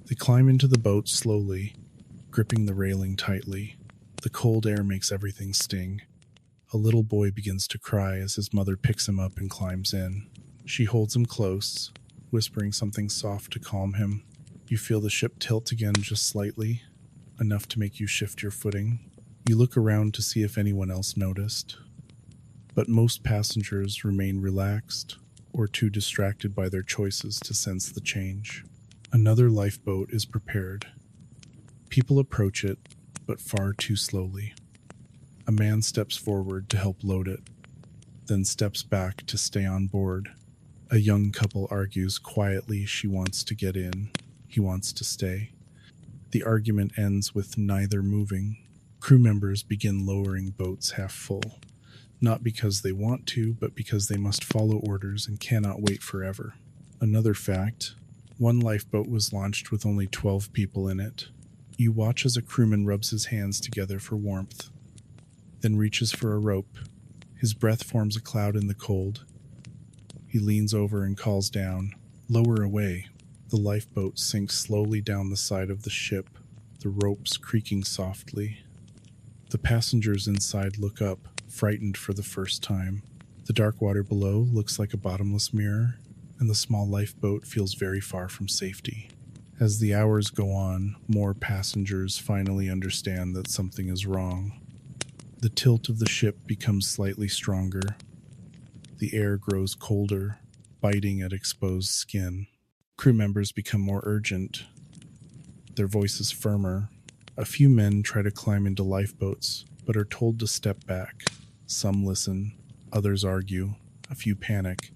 They climb into the boat slowly, gripping the railing tightly. The cold air makes everything sting. A little boy begins to cry as his mother picks him up and climbs in. She holds him close, whispering something soft to calm him. You feel the ship tilt again just slightly, enough to make you shift your footing. You look around to see if anyone else noticed, but most passengers remain relaxed or too distracted by their choices to sense the change. Another lifeboat is prepared. People approach it, but far too slowly. A man steps forward to help load it, then steps back to stay on board. A young couple argues quietly. She wants to get in. He wants to stay. The argument ends with neither moving. Crew members begin lowering boats half full, not because they want to, but because they must follow orders and cannot wait forever. Another fact: one lifeboat was launched with only 12 people in it. You watch as a crewman rubs his hands together for warmth, then reaches for a rope. His breath forms a cloud in the cold. He leans over and calls down, "Lower away." The lifeboat sinks slowly down the side of the ship, the ropes creaking softly. The passengers inside look up, frightened for the first time. The dark water below looks like a bottomless mirror, and the small lifeboat feels very far from safety. As the hours go on, more passengers finally understand that something is wrong. The tilt of the ship becomes slightly stronger. The air grows colder, biting at exposed skin. Crew members become more urgent, their voices firmer. A few men try to climb into lifeboats, but are told to step back. Some listen, others argue, a few panic,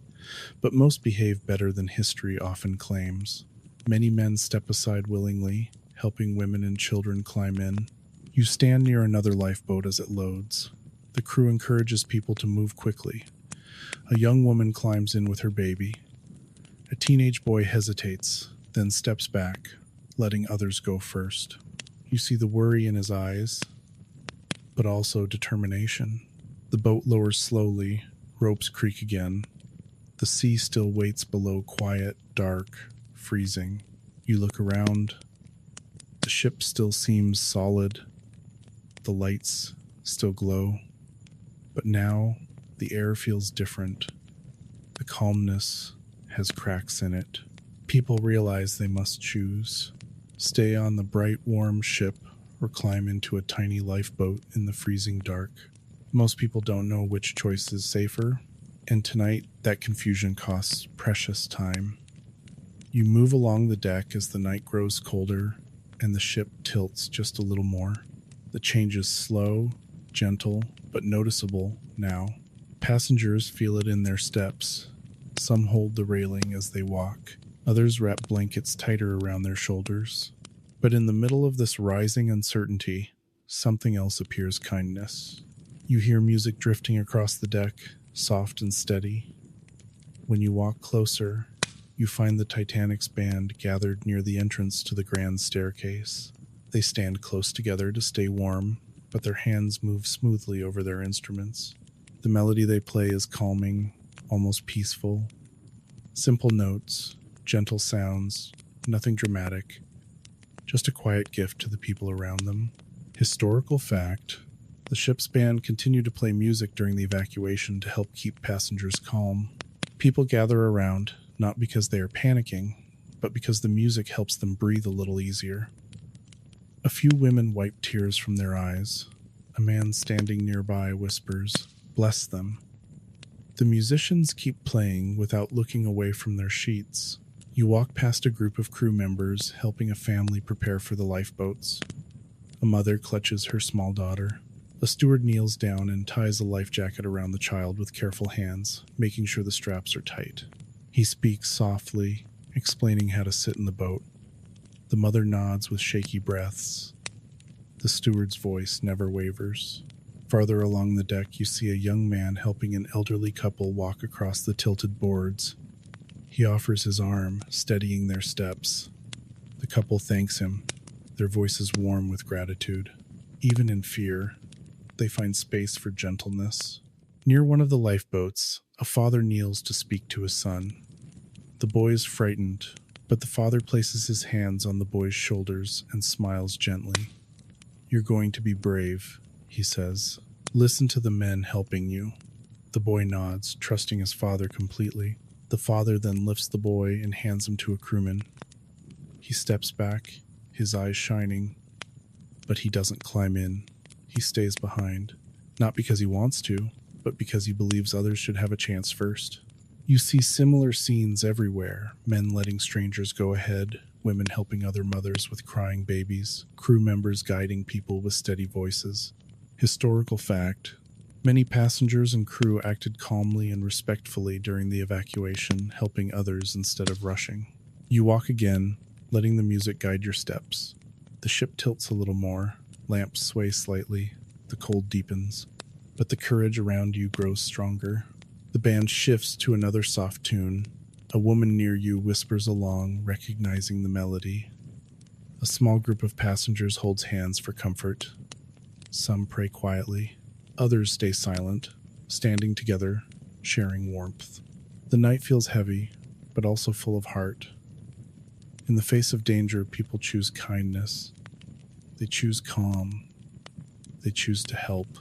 but most behave better than history often claims. Many men step aside willingly, helping women and children climb in. You stand near another lifeboat as it loads. The crew encourages people to move quickly. A young woman climbs in with her baby. A teenage boy hesitates, then steps back, letting others go first. You see the worry in his eyes, but also determination. The boat lowers slowly, ropes creak again. The sea still waits below, quiet, dark, freezing. You look around. The ship still seems solid. The lights still glow. But now the air feels different. The calmness has cracks in it. People realize they must choose. Stay on the bright, warm ship or climb into a tiny lifeboat in the freezing dark. Most people don't know which choice is safer, and tonight that confusion costs precious time. You move along the deck as the night grows colder and the ship tilts just a little more. The change is slow, gentle, but noticeable now. Passengers feel it in their steps. Some hold the railing as they walk. Others wrap blankets tighter around their shoulders. But in the middle of this rising uncertainty, something else appears: kindness. You hear music drifting across the deck, soft and steady. When you walk closer, you find the Titanic's band gathered near the entrance to the grand staircase. They stand close together to stay warm, but their hands move smoothly over their instruments. The melody they play is calming, almost peaceful. Simple notes, gentle sounds, nothing dramatic, just a quiet gift to the people around them. Historical fact: the ship's band continued to play music during the evacuation to help keep passengers calm. People gather around, not because they are panicking, but because the music helps them breathe a little easier. A few women wipe tears from their eyes. A man standing nearby whispers, "Bless them." The musicians keep playing without looking away from their sheets. You walk past a group of crew members helping a family prepare for the lifeboats. A mother clutches her small daughter. A steward kneels down and ties a life jacket around the child with careful hands, making sure the straps are tight. He speaks softly, explaining how to sit in the boat. The mother nods with shaky breaths. The steward's voice never wavers. Farther along the deck, you see a young man helping an elderly couple walk across the tilted boards. He offers his arm, steadying their steps. The couple thanks him, their voices warm with gratitude. Even in fear, they find space for gentleness. Near one of the lifeboats, a father kneels to speak to his son. The boy is frightened, but the father places his hands on the boy's shoulders and smiles gently. "You're going to be brave," he says. "Listen to the men helping you." The boy nods, trusting his father completely. The father then lifts the boy and hands him to a crewman. He steps back, his eyes shining, but he doesn't climb in. He stays behind, not because he wants to, but because he believes others should have a chance first. You see similar scenes everywhere: men letting strangers go ahead, women helping other mothers with crying babies, crew members guiding people with steady voices. Historical fact: many passengers and crew acted calmly and respectfully during the evacuation, helping others instead of rushing. You walk again, letting the music guide your steps. The ship tilts a little more, lamps sway slightly, the cold deepens, but the courage around you grows stronger. The band shifts to another soft tune. A woman near you whispers along, recognizing the melody. A small group of passengers holds hands for comfort. Some pray quietly. Others stay silent, standing together, sharing warmth. The night feels heavy, but also full of heart. In the face of danger, people choose kindness. They choose calm. They choose to help.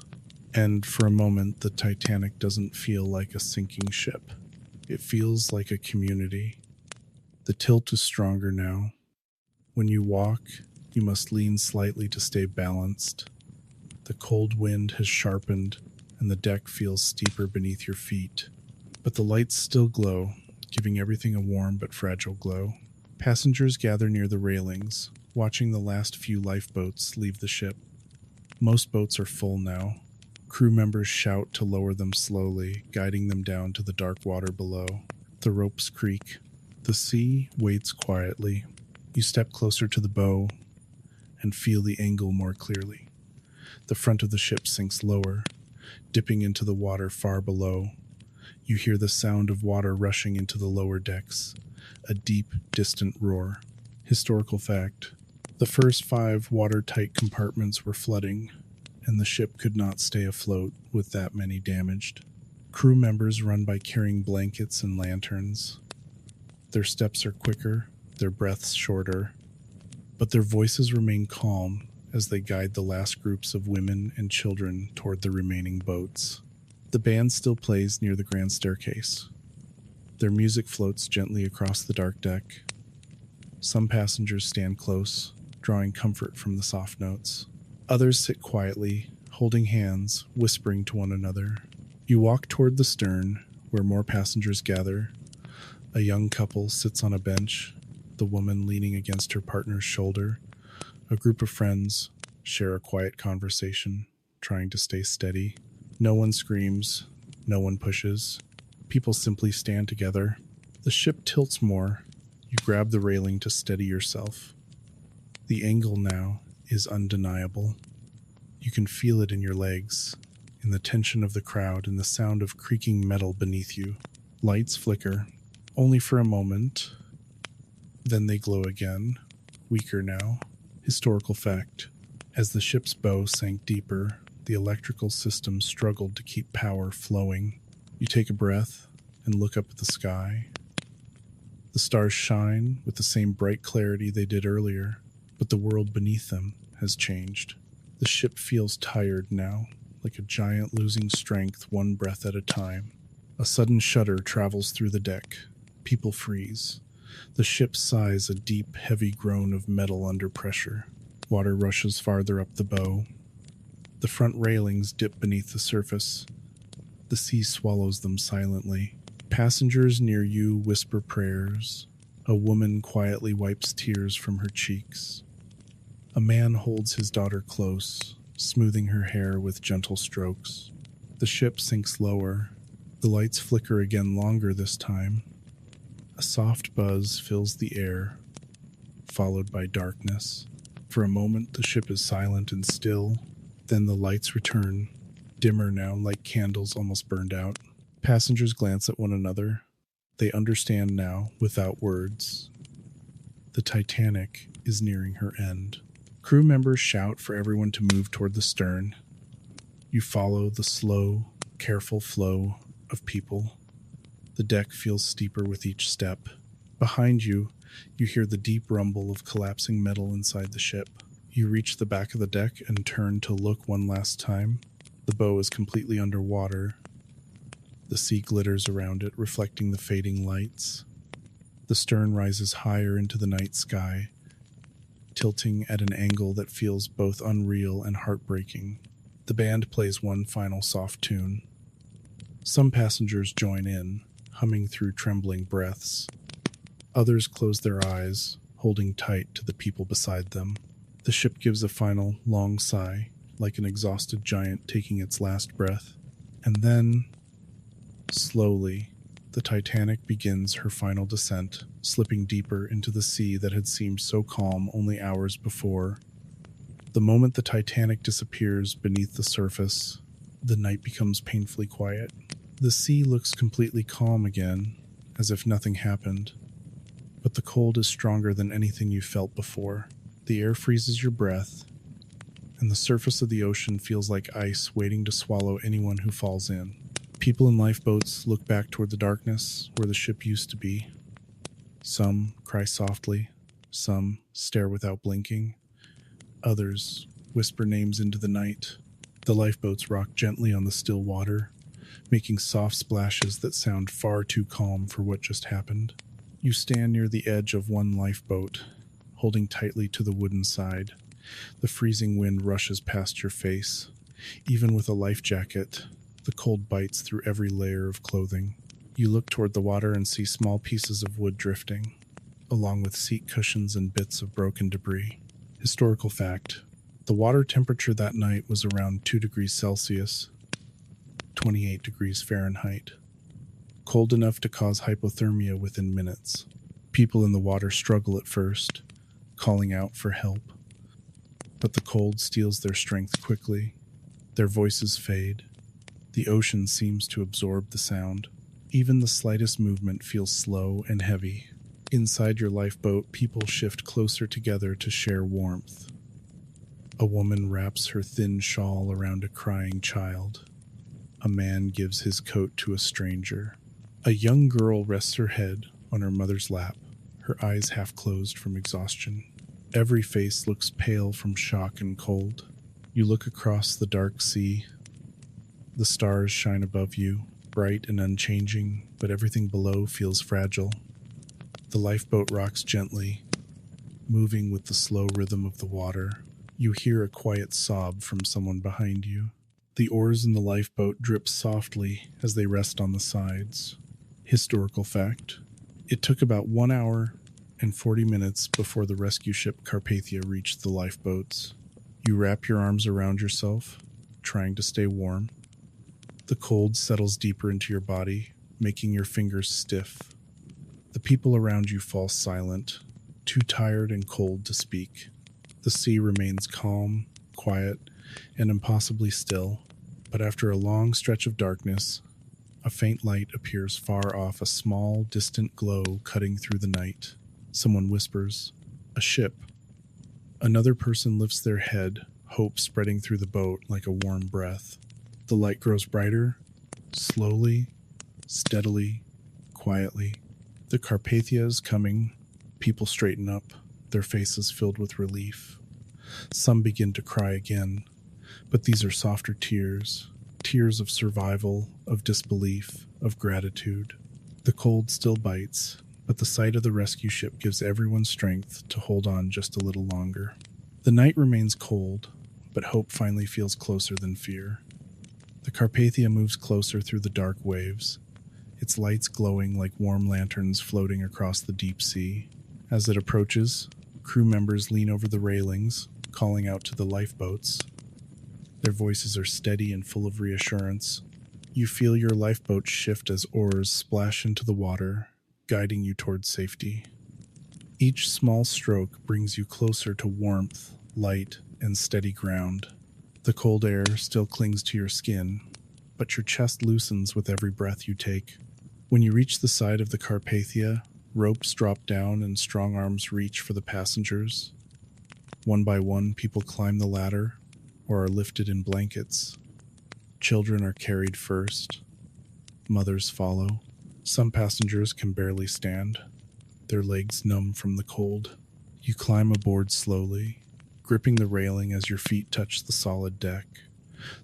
And for a moment, the Titanic doesn't feel like a sinking ship. It feels like a community. The tilt is stronger now. When you walk, you must lean slightly to stay balanced. The cold wind has sharpened, and the deck feels steeper beneath your feet. But the lights still glow, giving everything a warm but fragile glow. Passengers gather near the railings, watching the last few lifeboats leave the ship. Most boats are full now. Crew members shout to lower them slowly, guiding them down to the dark water below. The ropes creak. The sea waits quietly. You step closer to the bow and feel the angle more clearly. The front of the ship sinks lower, dipping into the water far below. You hear the sound of water rushing into the lower decks, a deep, distant roar. Historical fact: the first 5 watertight compartments were flooding, and the ship could not stay afloat with that many damaged. Crew members run by carrying blankets and lanterns. Their steps are quicker, their breaths shorter, but their voices remain calm as they guide the last groups of women and children toward the remaining boats. The band still plays near the grand staircase. Their music floats gently across the dark deck. Some passengers stand close, drawing comfort from the soft notes. Others sit quietly, holding hands, whispering to one another. You walk toward the stern, where more passengers gather. A young couple sits on a bench, the woman leaning against her partner's shoulder. A group of friends share a quiet conversation, trying to stay steady. No one screams, no one pushes. People simply stand together. The ship tilts more. You grab the railing to steady yourself. The angle now is undeniable. You can feel it in your legs, in the tension of the crowd, and the sound of creaking metal beneath you. Lights flicker, only for a moment. Then they glow again, weaker now. Historical fact: as the ship's bow sank deeper, the electrical system struggled to keep power flowing. You take a breath and look up at the sky. The stars shine with the same bright clarity they did earlier, but the world beneath them has changed. The ship feels tired now, like a giant losing strength one breath at a time. A sudden shudder travels through the deck. People freeze. The ship sighs a deep, heavy groan of metal under pressure. Water rushes farther up the bow. The front railings dip beneath the surface. The sea swallows them silently. Passengers near you whisper prayers. A woman quietly wipes tears from her cheeks. A man holds his daughter close, smoothing her hair with gentle strokes. The ship sinks lower. The lights flicker again, longer this time. A soft buzz fills the air, followed by darkness. For a moment, the ship is silent and still. Then the lights return, dimmer now, like candles almost burned out. Passengers glance at one another. They understand now, without words. The Titanic is nearing her end. Crew members shout for everyone to move toward the stern. You follow the slow, careful flow of people. The deck feels steeper with each step. Behind you, you hear the deep rumble of collapsing metal inside the ship. You reach the back of the deck and turn to look one last time. The bow is completely underwater. The sea glitters around it, reflecting the fading lights. The stern rises higher into the night sky, tilting at an angle that feels both unreal and heartbreaking. The band plays one final soft tune. Some passengers join in, humming through trembling breaths. Others close their eyes, holding tight to the people beside them. The ship gives a final, long sigh, like an exhausted giant taking its last breath. And then, slowly, the Titanic begins her final descent, slipping deeper into the sea that had seemed so calm only hours before. The moment the Titanic disappears beneath the surface, the night becomes painfully quiet. The sea looks completely calm again, as if nothing happened. But the cold is stronger than anything you felt before. The air freezes your breath, and the surface of the ocean feels like ice waiting to swallow anyone who falls in. People in lifeboats look back toward the darkness where the ship used to be. Some cry softly, some stare without blinking. Others whisper names into the night. The lifeboats rock gently on the still water, making soft splashes that sound far too calm for what just happened. You stand near the edge of one lifeboat, holding tightly to the wooden side. The freezing wind rushes past your face. Even with a life jacket, the cold bites through every layer of clothing. You look toward the water and see small pieces of wood drifting, along with seat cushions and bits of broken debris. Historical fact: the water temperature that night was around 2 degrees Celsius, 28 degrees Fahrenheit. Cold enough to cause hypothermia within minutes. People in the water struggle at first, calling out for help. But the cold steals their strength quickly. Their voices fade. The ocean seems to absorb the sound. Even the slightest movement feels slow and heavy. Inside your lifeboat, people shift closer together to share warmth. A woman wraps her thin shawl around a crying child. A man gives his coat to a stranger. A young girl rests her head on her mother's lap, her eyes half closed from exhaustion. Every face looks pale from shock and cold. You look across the dark sea. The stars shine above you, bright and unchanging, but everything below feels fragile. The lifeboat rocks gently, moving with the slow rhythm of the water. You hear a quiet sob from someone behind you. The oars in the lifeboat drip softly as they rest on the sides. Historical fact: it took about 1 hour and 40 minutes before the rescue ship Carpathia reached the lifeboats. You wrap your arms around yourself, trying to stay warm. The cold settles deeper into your body, making your fingers stiff. The people around you fall silent, too tired and cold to speak. The sea remains calm, quiet, and impossibly still, but after a long stretch of darkness, a faint light appears far off, a small, distant glow cutting through the night. Someone whispers, "A ship." Another person lifts their head, hope spreading through the boat like a warm breath. The light grows brighter, slowly, steadily, quietly. The Carpathia is coming. People straighten up, their faces filled with relief. Some begin to cry again, but these are softer tears, tears of survival, of disbelief, of gratitude. The cold still bites, but the sight of the rescue ship gives everyone strength to hold on just a little longer. The night remains cold, but hope finally feels closer than fear. The Carpathia moves closer through the dark waves, its lights glowing like warm lanterns floating across the deep sea. As it approaches, crew members lean over the railings, calling out to the lifeboats. Their voices are steady and full of reassurance. You feel your lifeboat shift as oars splash into the water, guiding you towards safety. Each small stroke brings you closer to warmth, light, and steady ground. The cold air still clings to your skin, but your chest loosens with every breath you take. When you reach the side of the Carpathia, ropes drop down and strong arms reach for the passengers. One by one, people climb the ladder or are lifted in blankets. Children are carried first. Mothers follow. Some passengers can barely stand, their legs numb from the cold. You climb aboard slowly, gripping the railing as your feet touch the solid deck.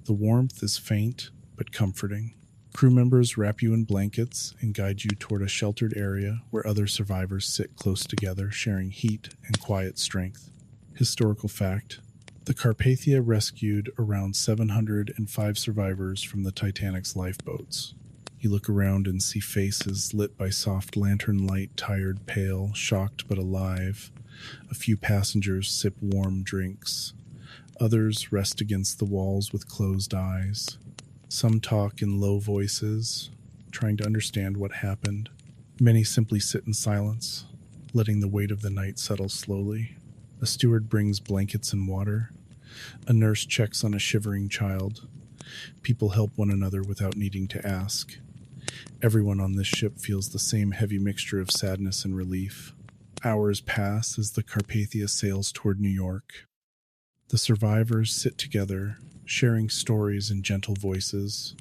The warmth is faint but comforting. Crew members wrap you in blankets and guide you toward a sheltered area where other survivors sit close together, sharing heat and quiet strength. Historical fact: the Carpathia rescued around 705 survivors from the Titanic's lifeboats. You look around and see faces lit by soft lantern light, tired, pale, shocked but alive. A few passengers sip warm drinks. Others rest against the walls with closed eyes. Some talk in low voices, trying to understand what happened. Many simply sit in silence, letting the weight of the night settle slowly. A steward brings blankets and water. A nurse checks on a shivering child. People help one another without needing to ask. Everyone on this ship feels the same heavy mixture of sadness and relief. Hours pass as the Carpathia sails toward New York. The survivors sit together, sharing stories in gentle voices.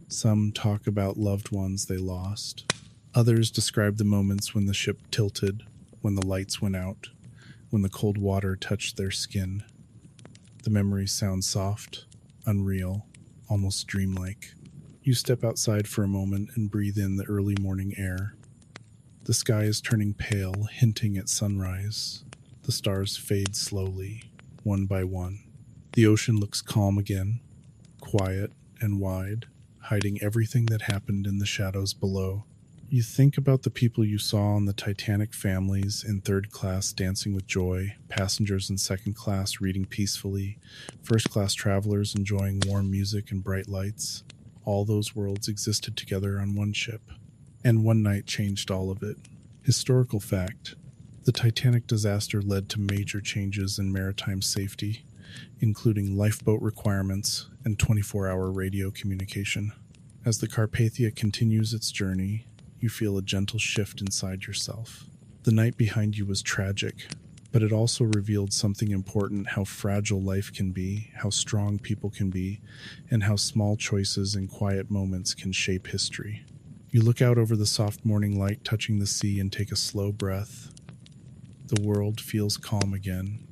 Some talk about loved ones they lost. Others describe the moments when the ship tilted, when the lights went out, when the cold water touched their skin. The memories sound soft, unreal, almost dreamlike. You step outside for a moment and breathe in the early morning air. The sky is turning pale, hinting at sunrise. The stars fade slowly, one by one. The ocean looks calm again, quiet and wide, hiding everything that happened in the shadows below. You think about the people you saw on the Titanic, families in third class dancing with joy, passengers in second class reading peacefully, first class travelers enjoying warm music and bright lights. All those worlds existed together on one ship, and one night changed all of it. Historical fact: the Titanic disaster led to major changes in maritime safety, including lifeboat requirements and 24-hour radio communication. As the Carpathia continues its journey, you feel a gentle shift inside yourself. The night behind you was tragic, but it also revealed something important: how fragile life can be, how strong people can be, and how small choices and quiet moments can shape history. You look out over the soft morning light touching the sea and take a slow breath. The world feels calm again.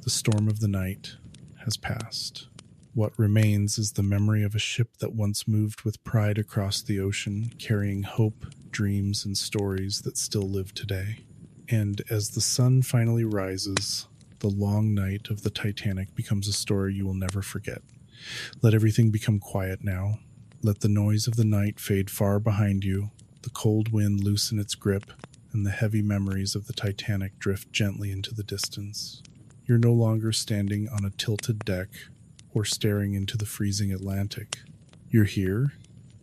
The storm of the night has passed. What remains is the memory of a ship that once moved with pride across the ocean, carrying hope, dreams, and stories that still live today. And as the sun finally rises, the long night of the Titanic becomes a story you will never forget. Let everything become quiet now. Let the noise of the night fade far behind you, the cold wind loosen its grip, and the heavy memories of the Titanic drift gently into the distance. You're no longer standing on a tilted deck or staring into the freezing Atlantic. You're here,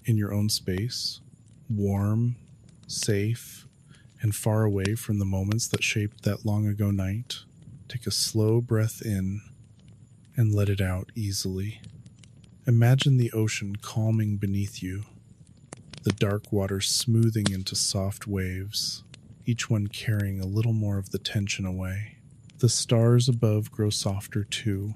in your own space, warm, safe, and far away from the moments that shaped that long ago night. Take a slow breath in and let it out easily. Imagine the ocean calming beneath you, the dark water smoothing into soft waves, each one carrying a little more of the tension away. The stars above grow softer too,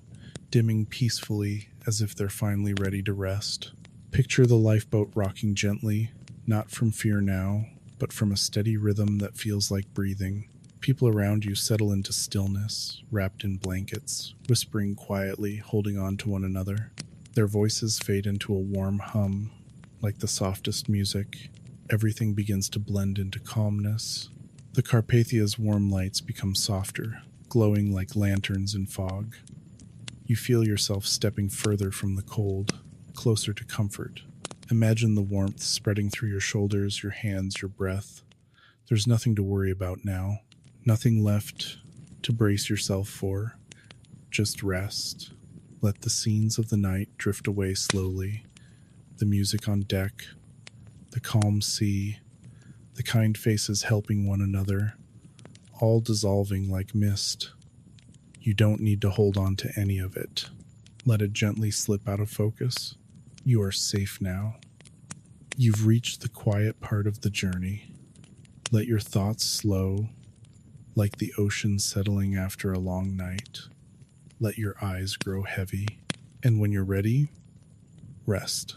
dimming peacefully as if they're finally ready to rest. Picture the lifeboat rocking gently, not from fear now, but from a steady rhythm that feels like breathing. People around you settle into stillness, wrapped in blankets, whispering quietly, holding on to one another. Their voices fade into a warm hum, like the softest music. Everything begins to blend into calmness. The Carpathia's warm lights become softer, glowing like lanterns in fog. You feel yourself stepping further from the cold, closer to comfort. Imagine the warmth spreading through your shoulders, your hands, your breath. There's nothing to worry about now, nothing left to brace yourself for. Just rest. Let the scenes of the night drift away slowly. The music on deck, the calm sea, the kind faces helping one another, all dissolving like mist. You don't need to hold on to any of it. Let it gently slip out of focus. You are safe now. You've reached the quiet part of the journey. Let your thoughts slow, like the ocean settling after a long night. Let your eyes grow heavy. And when you're ready, rest.